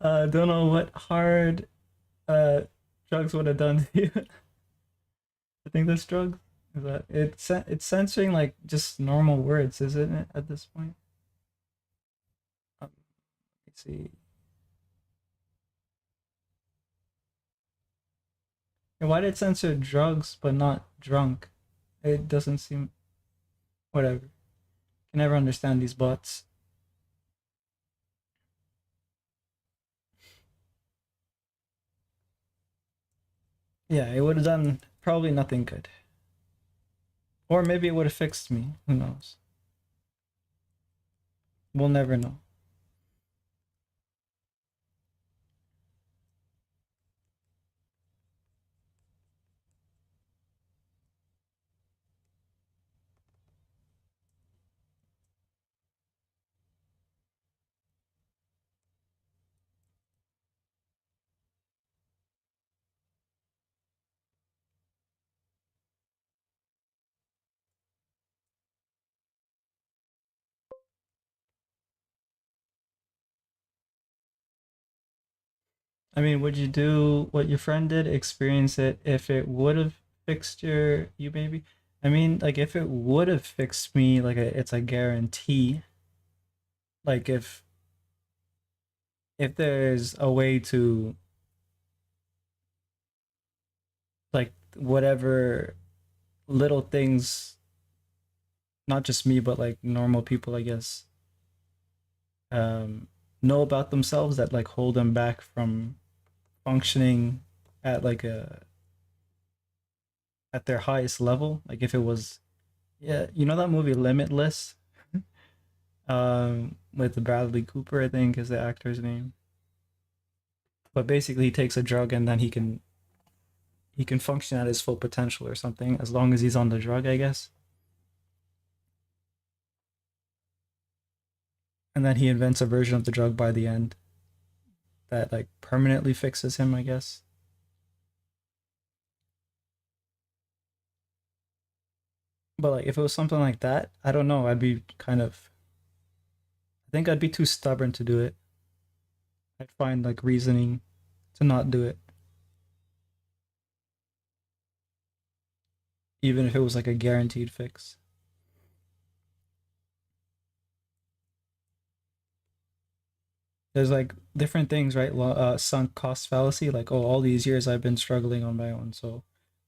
Speaker 1: Don't know what hard uh drugs would have done to you. I think that's drugs. Is that it's censoring like just normal words, isn't it? At this point, let's see. And why did it censor drugs but not drunk? It doesn't seem whatever. Can never understand these bots. Yeah, it would have done probably nothing good. Or maybe it would have fixed me. Who knows? We'll never know. I mean, would you do what your friend did? Experience it if it would have fixed you maybe? I mean, like if it would have fixed me, like it's a guarantee. Like if there's a way to like whatever little things, not just me, but like normal people, I guess, um, know about themselves that like hold them back from functioning at like a at their highest level. Like if it was, yeah, you know that movie Limitless, with Bradley Cooper, I think is the actor's name. But basically, he takes a drug and then he can function at his full potential or something as long as he's on the drug, I guess. And then he invents a version of the drug by the end that like permanently fixes him, I guess. But like if it was something like that, I don't know. I'd be kind of. I think I'd be too stubborn to do it. I'd find like reasoning to not do it, even if it was like a guaranteed fix. There's like different things, right? Sunk cost fallacy. Like, oh, all these years I've been struggling on my own. So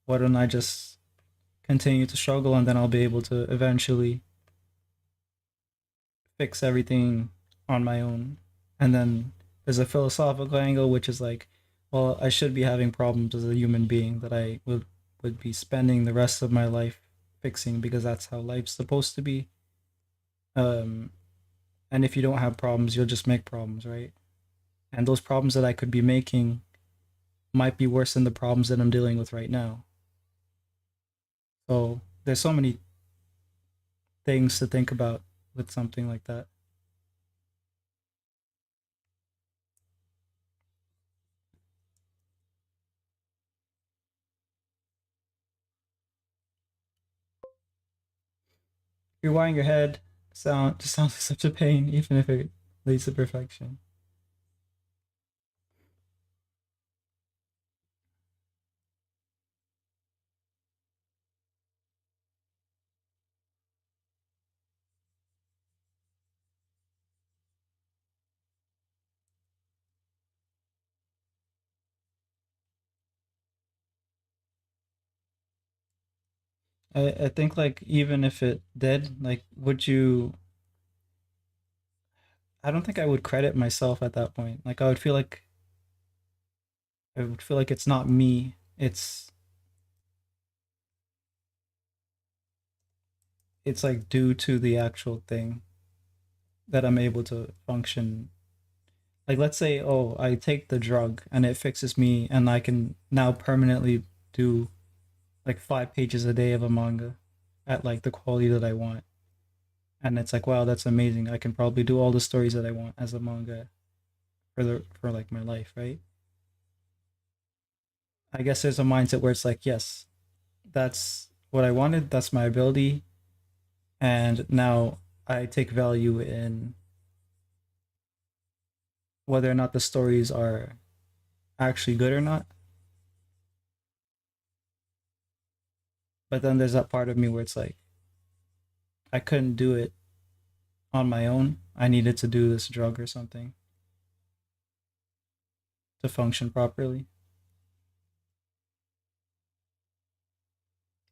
Speaker 1: why don't I just continue to struggle and then I'll be able to eventually fix everything on my own. And then there's a philosophical angle, which is like, well, I should be having problems as a human being that I would be spending the rest of my life fixing because that's how life's supposed to be. Um, and if you don't have problems, you'll just make problems, right? And those problems that I could be making might be worse than the problems that I'm dealing with right now. So there's so many things to think about with something like that. Rewinding your head sound just sounds like such a pain, even if it leads to perfection. I think like even if it did, like would you I don't think I would credit myself at that point. Like I would feel like it's not me. It's like due to the actual thing that I'm able to function. Like let's say, oh, I take the drug and it fixes me and I can now permanently do like 5 pages a day of a manga at like the quality that I want. And it's like, wow, that's amazing. I can probably do all the stories that I want as a manga for like my life, right? I guess there's a mindset where it's like, yes, that's what I wanted, that's my ability, and now I take value in whether or not the stories are actually good or not. But then there's that part of me where it's like I couldn't do it on my own. I needed to do this drug or something to function properly.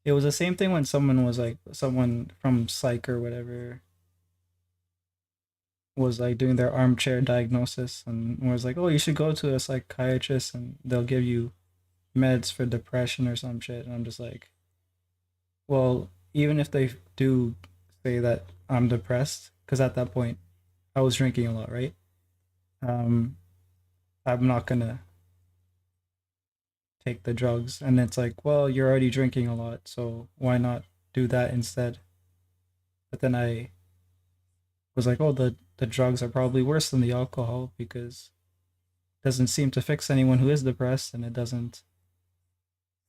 Speaker 1: It was the same thing when someone was like someone from psych or whatever was like doing their armchair diagnosis and was like, "Oh, you should go to a psychiatrist and they'll give you meds for depression or some shit." And I'm just like, "Well, even if they do say that I'm depressed, because at that point I was drinking a lot, right? Um, I'm not gonna take the drugs." And it's like, "Well, you're already drinking a lot, so why not do that instead?" But then I was like, "Oh, the drugs are probably worse than the alcohol because it doesn't seem to fix anyone who is depressed, and it doesn't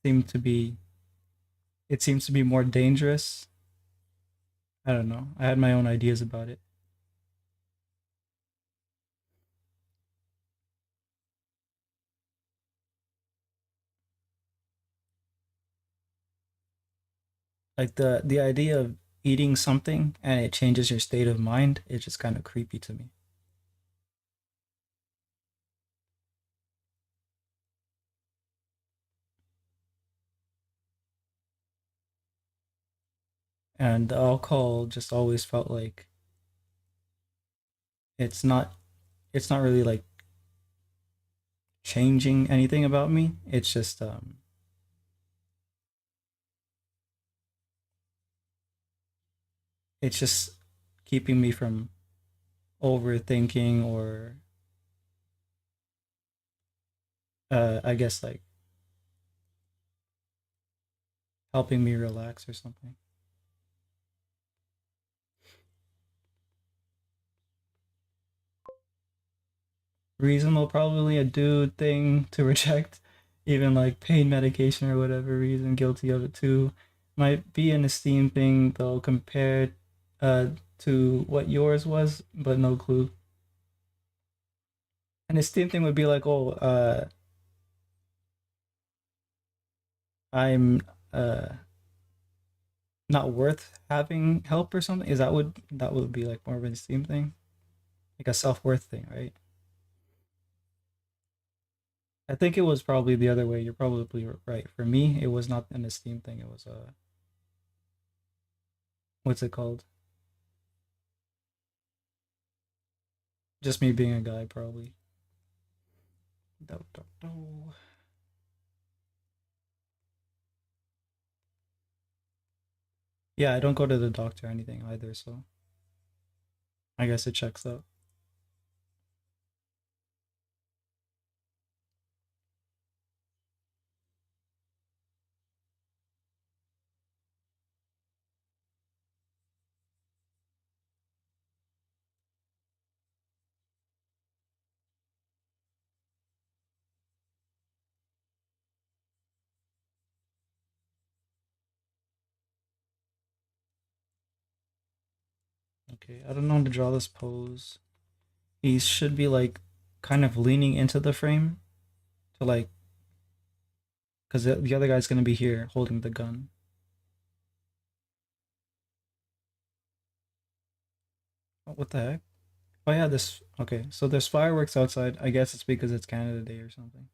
Speaker 1: seem to be it seems to be more dangerous." I don't know. I had my own ideas about it. Like the idea of eating something and it changes your state of mind, it's just kind of creepy to me. and the alcohol just always felt like it's not it's not really like changing anything about me. It's just keeping me from overthinking or I guess like helping me relax or something. Reasonable, probably a dude thing to reject, even like pain medication or whatever reason. Guilty of it too. Might be an esteem thing though, compared uh to what yours was, but no clue. An esteem thing would be like, oh, I'm uh not worth having help or something. Is that would be like more of an esteem thing, like a self worth thing, right? I think it was probably the other way. You're probably right. For me, it was not an esteem thing. It was what's it called? Just me being a guy, probably. Do, do, do. Yeah, I don't go to the doctor or anything either, so I guess it checks out. Okay, I don't know how to draw this pose. He should be like kind of leaning into the frame to like, because the other guy's gonna be here holding the gun. Oh, what the heck? Oh yeah, this. Okay, so there's fireworks outside. I guess it's because it's Canada Day or something.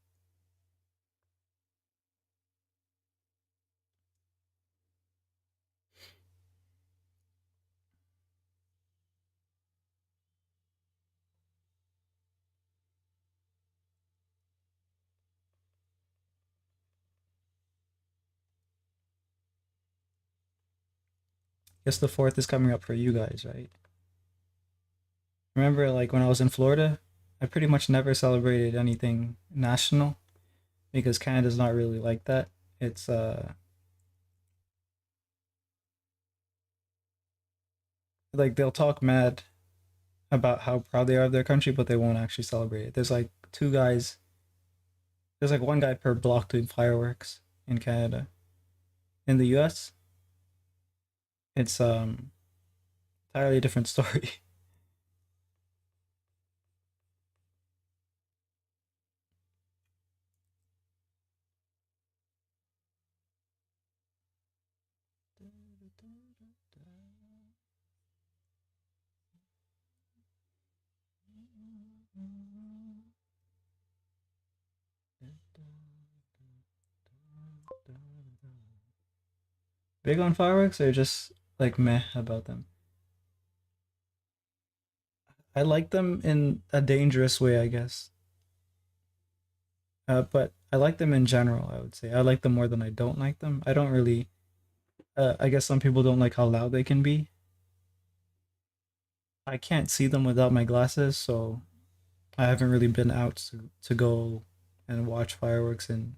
Speaker 1: Guess the fourth is coming up for you guys, right? Remember, like when I was in Florida, I pretty much never celebrated anything national because Canada's not really like that. It's like they'll talk mad about how proud they are of their country, but they won't actually celebrate it. There's like two guys. There's like one guy per block doing fireworks in Canada. In the U.S., it's entirely different story. Big on fireworks or just like meh about them? I like them in a dangerous way, I guess. But I like them in general, I would say. I like them more than I don't like them. I don't really I guess some people don't like how loud they can be. I can't see them without my glasses, so I haven't really been out to go and watch fireworks in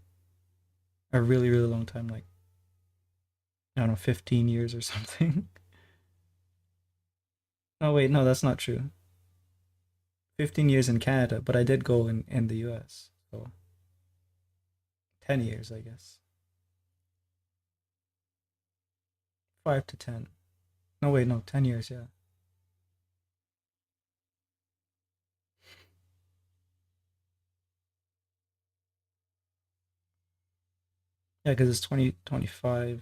Speaker 1: a really, really long time, like I don't know, 15 years or something. Oh wait, no, that's not true. 15 years in Canada, but I did go in the US. So 10 years, I guess. 5 to 10. No, wait, no, 10 years, yeah. Yeah, because it's 2025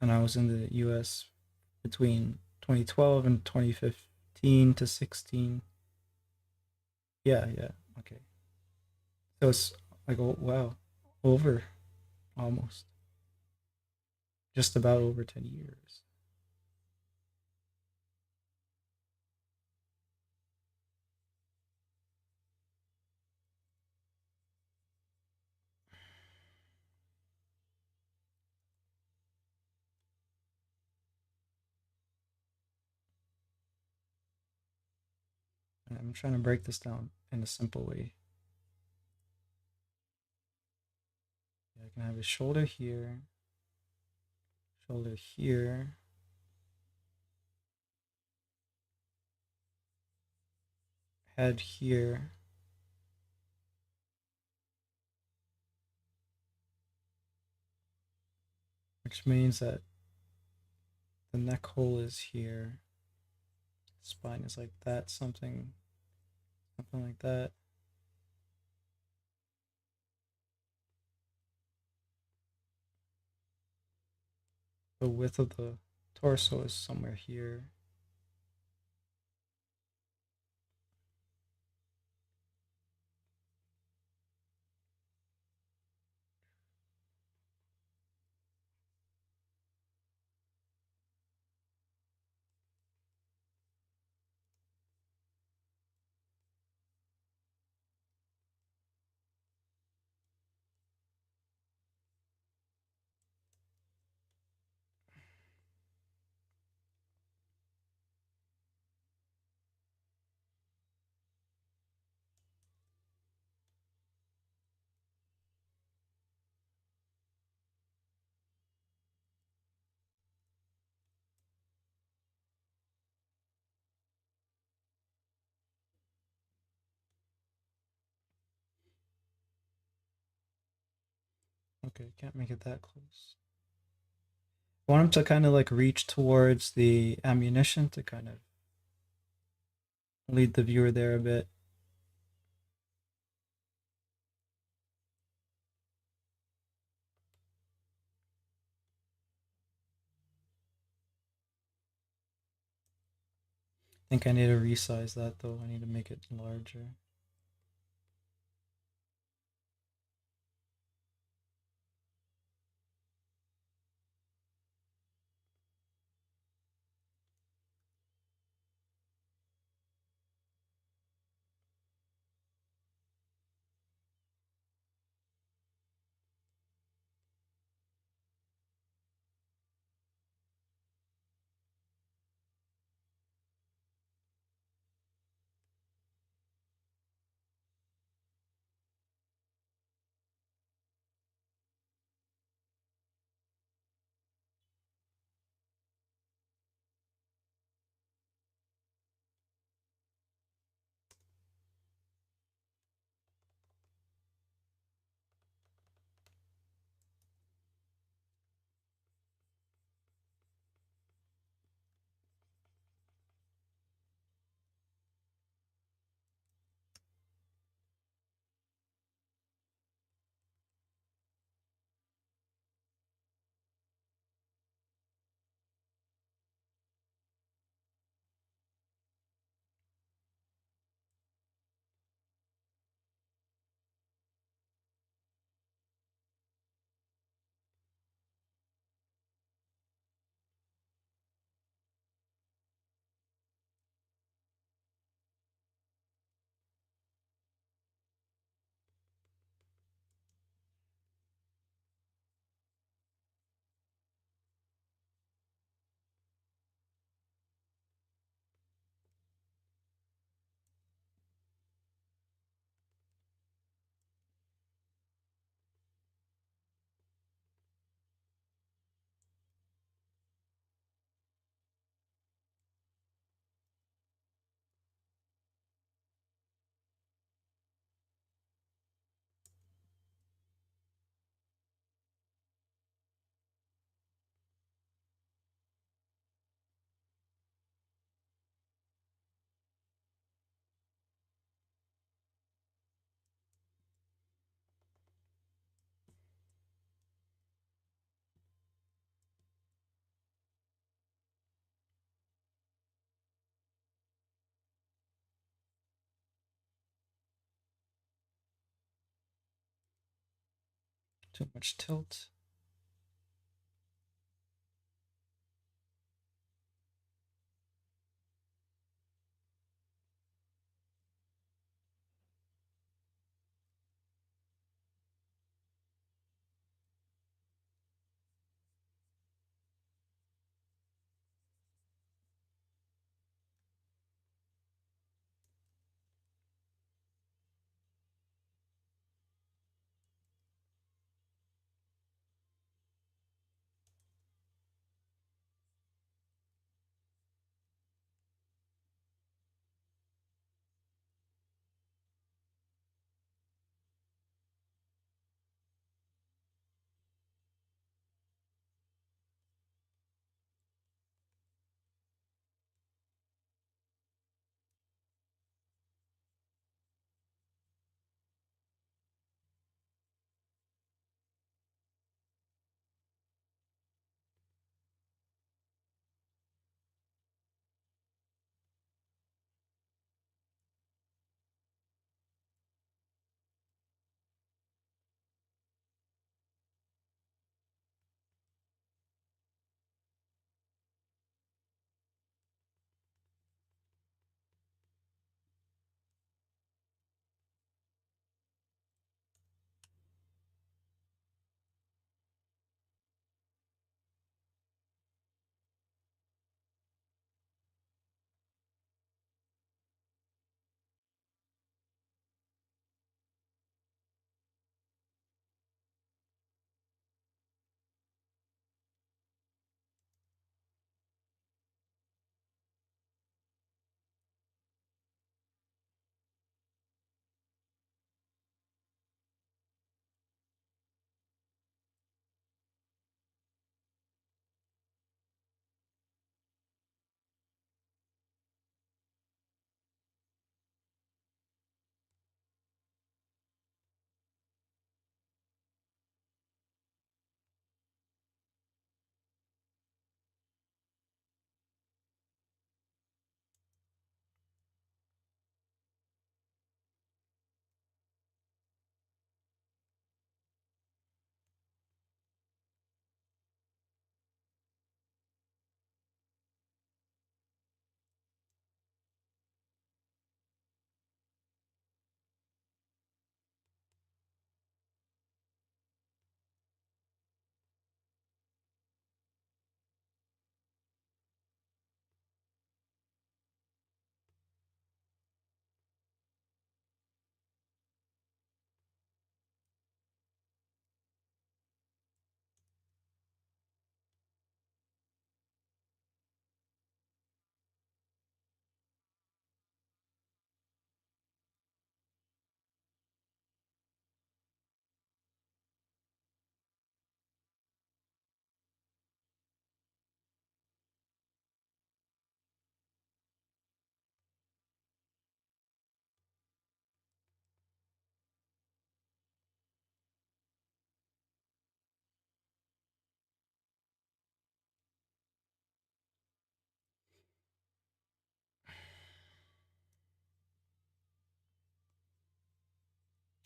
Speaker 1: and I was in the US between 2012 and 2015 to 16. Yeah, yeah. Okay. So it's like, oh, wow, over – almost. Just about over 10 years. I'm trying to break this down in a simple way. I can have a shoulder here, shoulder here, head here, which means that the neck hole is here, spine is like that, something like that. The width of the torso is somewhere here. Okay, can't make it that close. I want him to kind of like reach towards the ammunition to kind of lead the viewer there a bit. I think I need to resize that though. I need to make it larger. Too much tilt.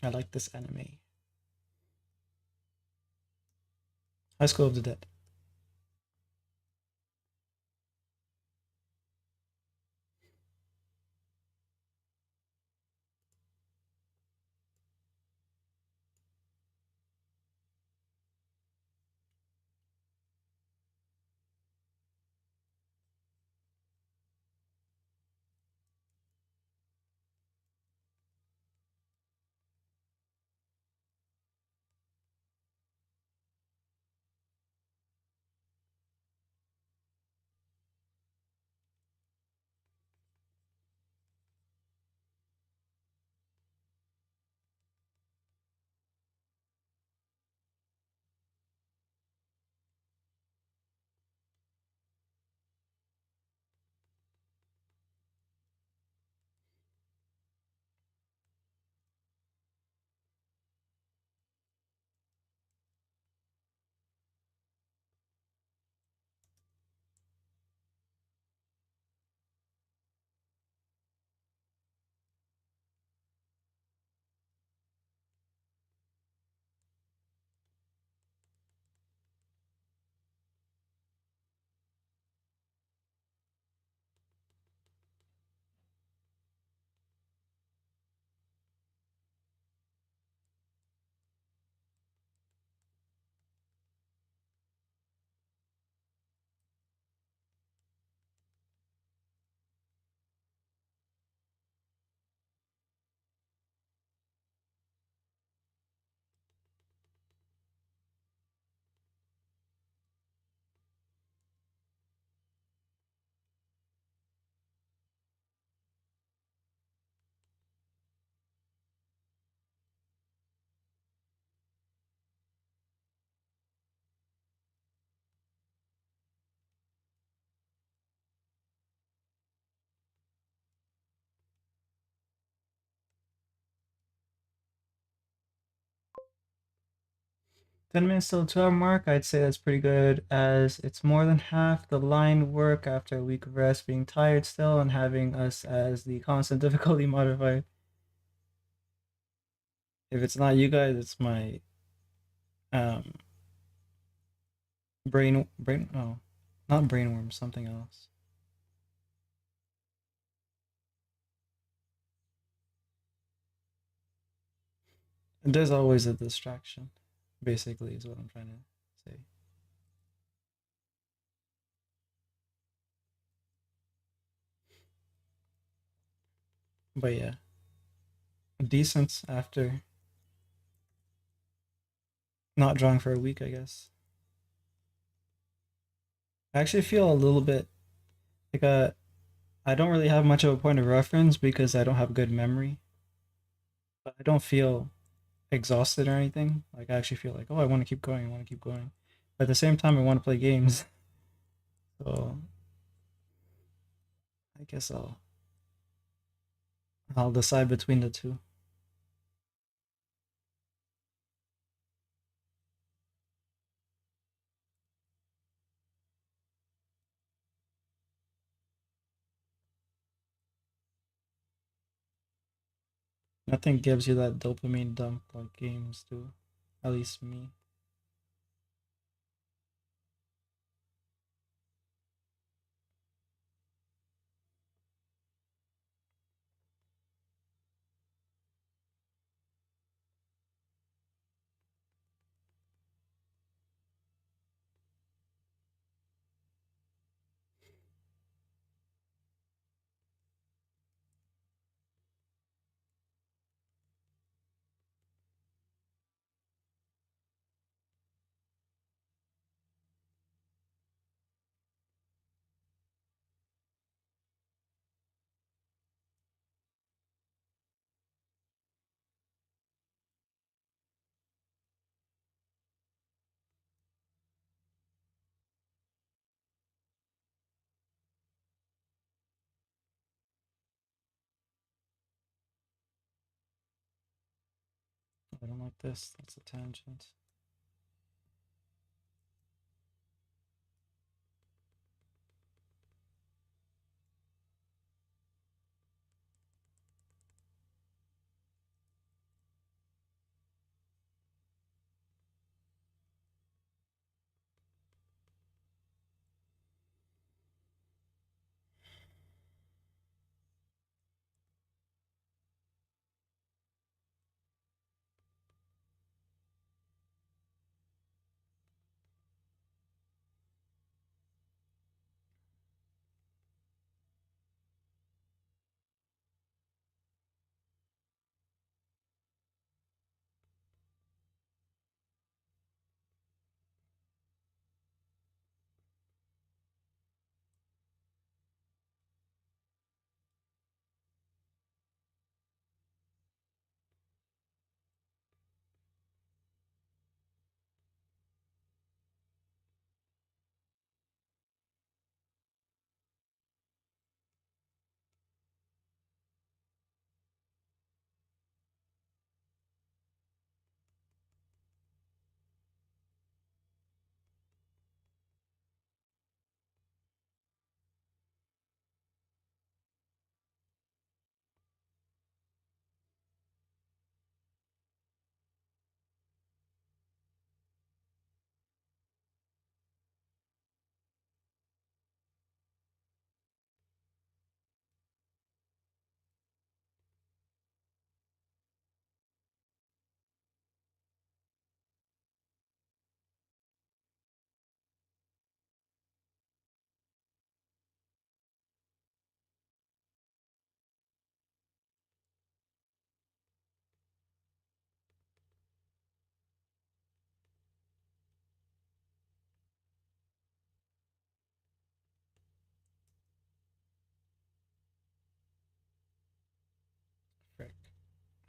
Speaker 1: I like this anime. High School of the Dead. Ten minutes till 2 hour mark, I'd say that's pretty good, as it's more than half the line work after a week of rest, being tired still, and having us as the constant difficulty modifier. If it's not you guys, it's my um brain no, not brainworm, something else. And there's always a distraction, basically, is what I'm trying to say. But yeah, decent after not drawing for a week, I guess. I actually feel a little bit like I don't really have much of a point of reference because I don't have good memory. But I don't feel exhausted or anything. Like I actually feel like, oh, I want to keep going. I want to keep going. But at the same time, I want to play games. So I guess I'll decide between the two. Nothing gives you that dopamine dump like games do. At least me. I don't like this. That's a tangent.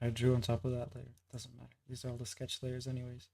Speaker 1: I drew on top of that layer. Doesn't matter. These are all the sketch layers anyways.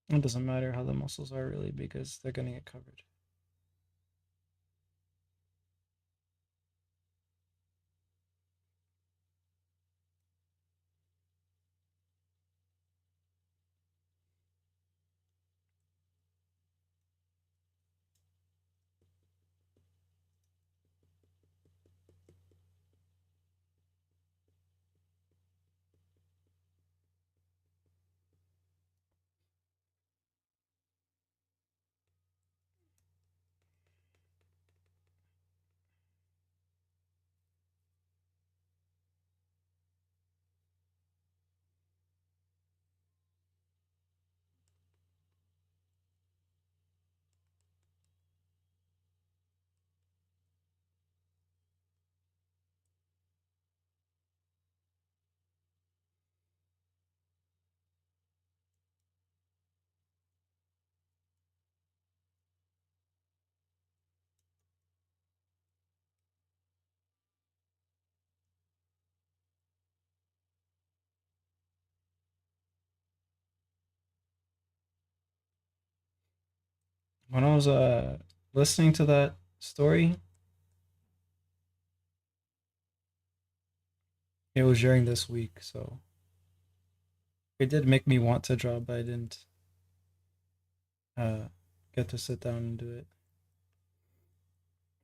Speaker 1: It doesn't matter how the muscles are really because they're gonna get covered. When I was listening to that story, it was during this week, so it did make me want to draw, but I didn't uh get to sit down and do it.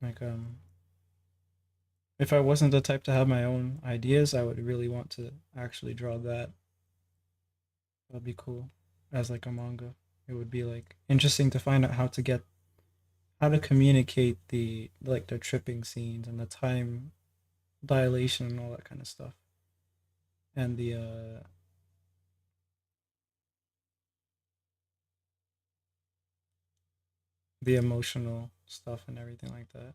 Speaker 1: Like if I wasn't the type to have my own ideas, I would really want to actually draw that. That'd be cool as like a manga. It would be like interesting to find out how to communicate the like the tripping scenes and the time dilation and all that kind of stuff. And the emotional stuff and everything like that.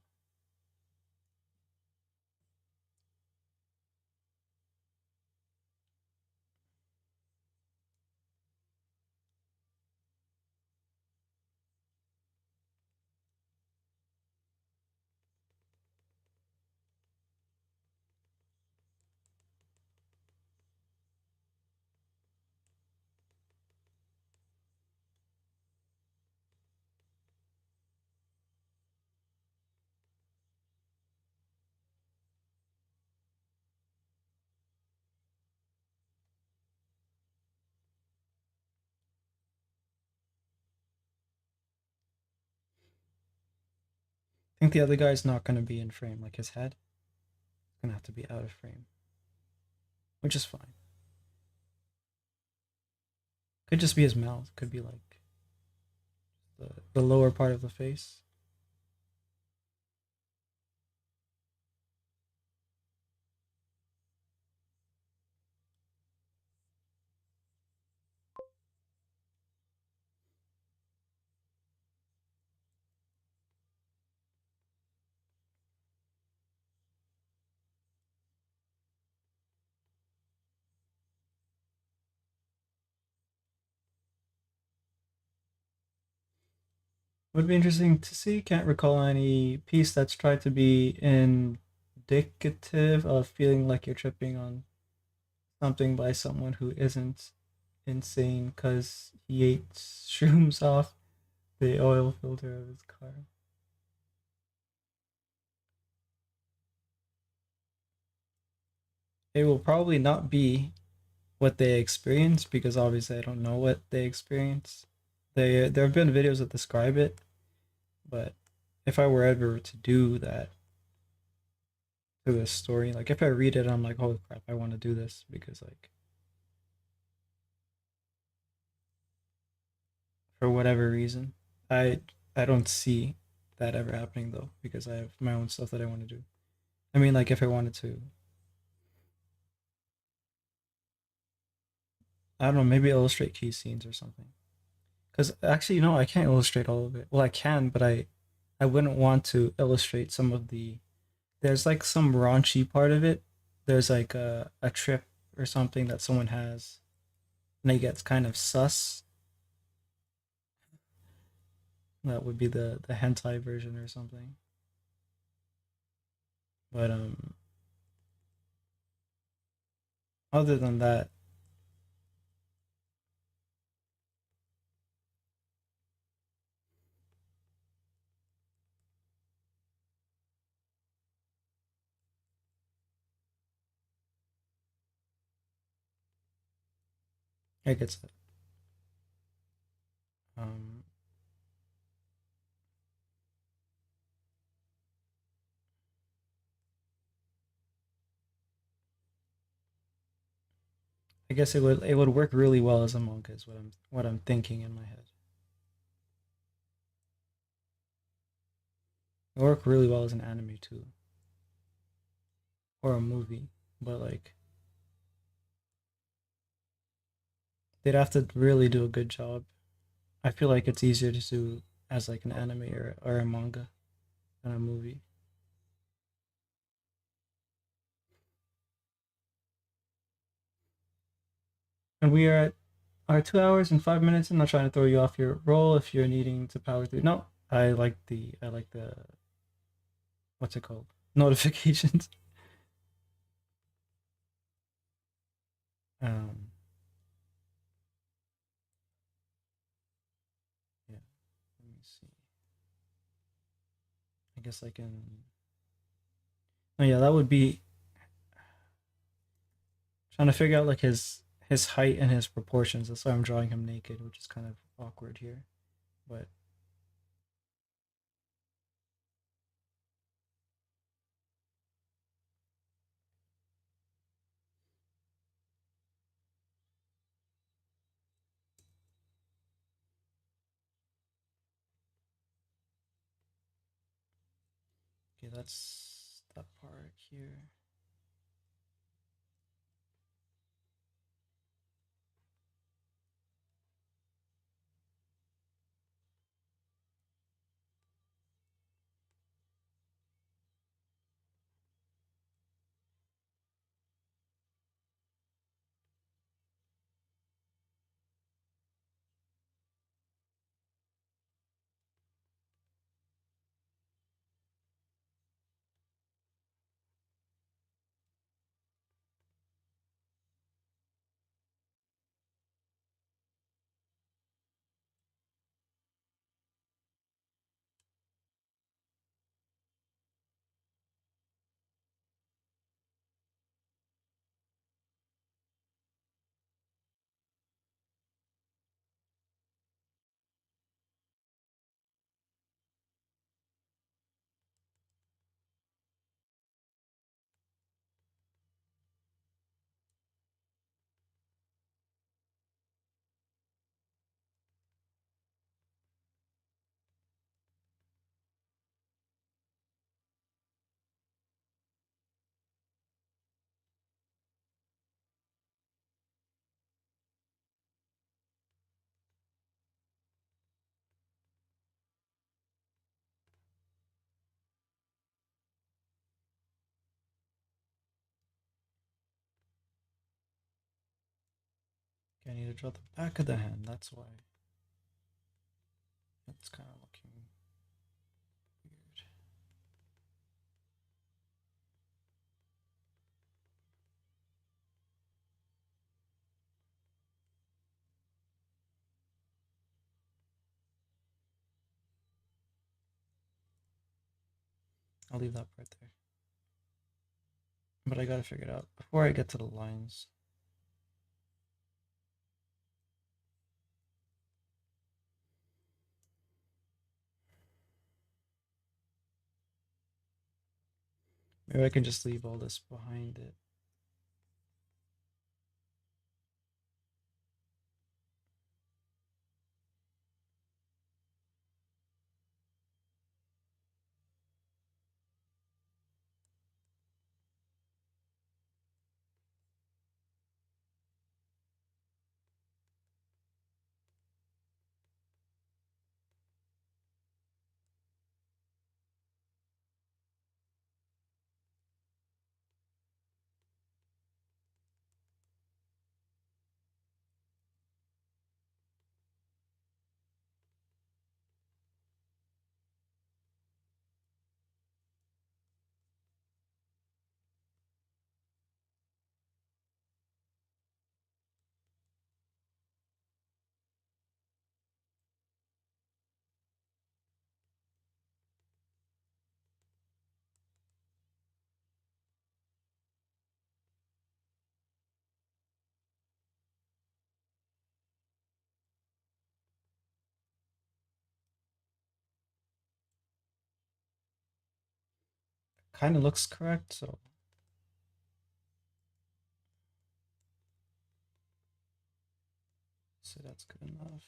Speaker 1: I think the other guy's not going to be in frame. Like his head is going to have to be out of frame, which is fine. Could just be his mouth. Could be like the lower part of the face. Would be interesting to see. Can't recall any piece that's tried to be indicative of feeling like you're tripping on something by someone who isn't insane because he ate shrooms off the oil filter of his car. It will probably not be what they experience because obviously I don't know what they experience. There have been videos that describe it, but if I were ever to do that to a story, like if I read it, I'm like, holy crap, I want to do this because like for whatever reason, I I don't see that ever happening though because I have my own stuff that I want to do. I mean, like if I wanted to, I don't know, maybe illustrate key scenes or something. Because actually, no, I can't illustrate all of it. Well, I can, but I wouldn't want to illustrate some of the. There's like some raunchy part of it. There's like a trip or something that someone has, and it gets kind of sus. That would be the hentai version or something. But other than that, I guess um I guess it would work really well as a manga is what I'm thinking in my head. It would work really well as an anime too, or a movie. But like they'd have to really do a good job. I feel like it's easier to do as like an anime or a manga than a movie. And we are at our 2 hours and 5 minutes. I'm not trying to throw you off your roll if you're needing to power through. No, I like the what's it called? Notifications. Um yeah, let me see. I guess I can. Oh yeah, that would be trying to figure out like his height and his proportions. That's why I'm drawing him naked, which is kind of awkward here. But okay, that's that part here. Okay, I need to draw the back of the hand. That's why. It's kind of looking weird. I'll leave that part there. But I gotta figure it out before I get to the lines. Maybe I can just leave all this behind it. Kind of looks correct, so that's good enough.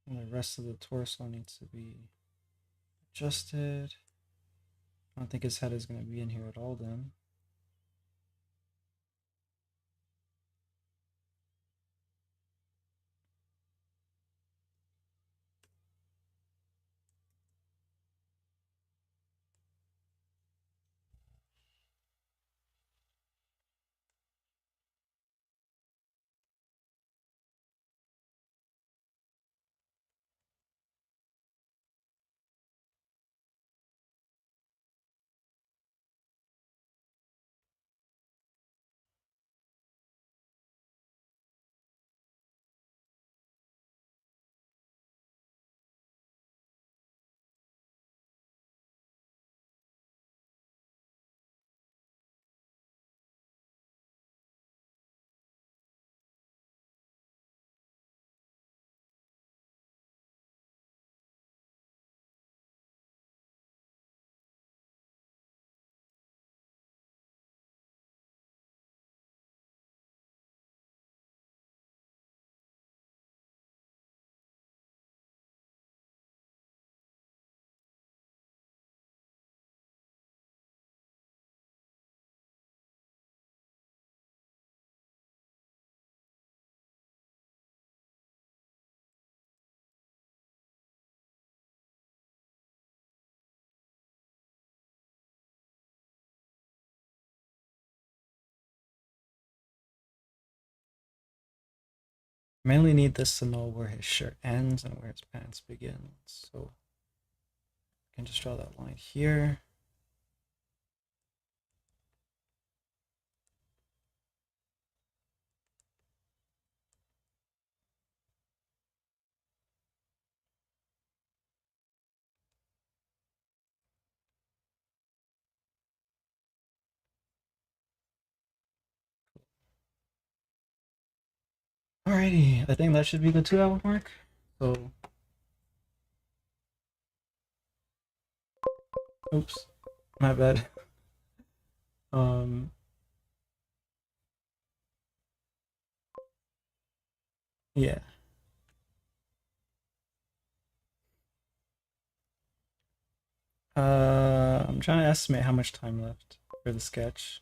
Speaker 1: And the rest of the torso needs to be adjusted. I don't think his head is going to be in here at all then. Mainly need this to know where his shirt ends and where his pants begin. So I can just draw that line here. Alrighty, I think that should be the 2 hour mark. So, oops, my bad. Um, yeah. I'm trying to estimate how much time left for the sketch.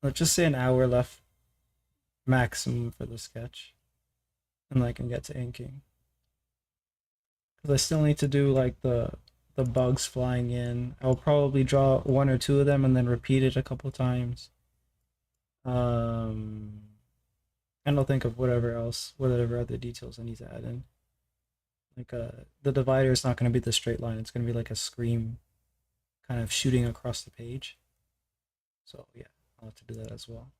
Speaker 1: Let's just say an hour left maximum for the sketch, and I can get to inking. Because I still need to do like the bugs flying in. I'll probably draw one or two of them and then repeat it a couple times. Um, and I'll think of whatever other details I need to add in. Like the divider is not going to be the straight line. It's going to be like a scream kind of shooting across the page. So yeah, I'll have to do that as well.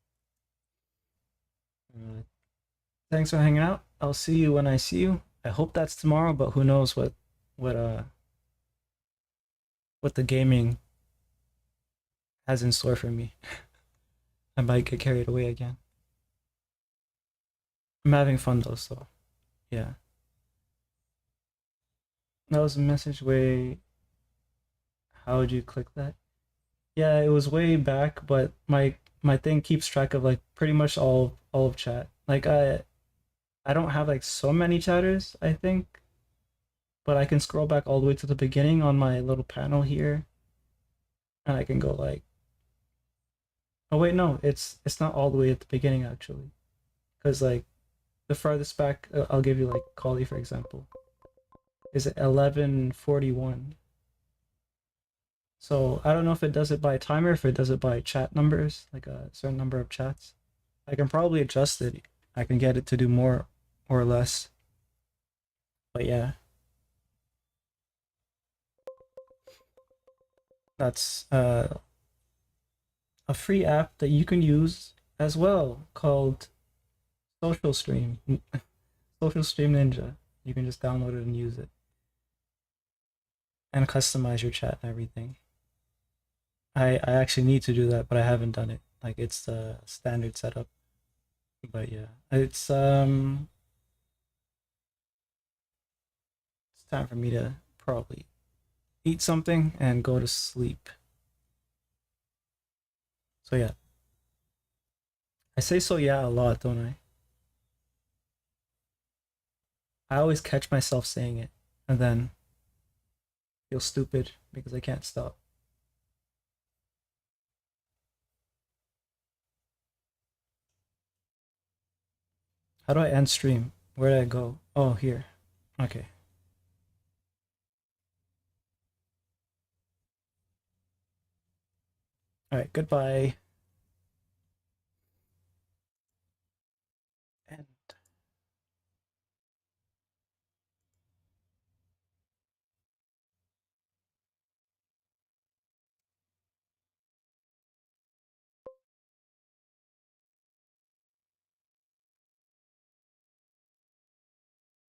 Speaker 1: Uh, Thanks for hanging out. I'll see you when I see you. I hope that's tomorrow, but who knows what uh what the gaming has in store for me. I might get carried away again. I'm having fun though, so yeah. That was a message way. How would you click that? Yeah, it was way back, but my thing keeps track of like pretty much all of chat. Like I don't have like so many chatters, I think, but I can scroll back all the way to the beginning on my little panel here, and I can go like, oh wait, no, it's not all the way at the beginning actually, because like the farthest back, I'll give you like Kali for example, is 11:41. So I don't know if it does it by timer, if it does it by chat numbers, like a certain number of chats. I can probably adjust it. I can get it to do more or less. But yeah, that's a free app that you can use as well called Social Stream. Social Stream Ninja. You can just download it and use it and customize your chat and everything. I actually need to do that, but I haven't done it. Like it's the standard setup. But yeah, it's time for me to probably eat something and go to sleep. So yeah, I say so yeah a lot, don't I? I always catch myself saying it and then feel stupid because I can't stop. How do I end stream? Where did I go? Oh, here. Okay. All right. Goodbye.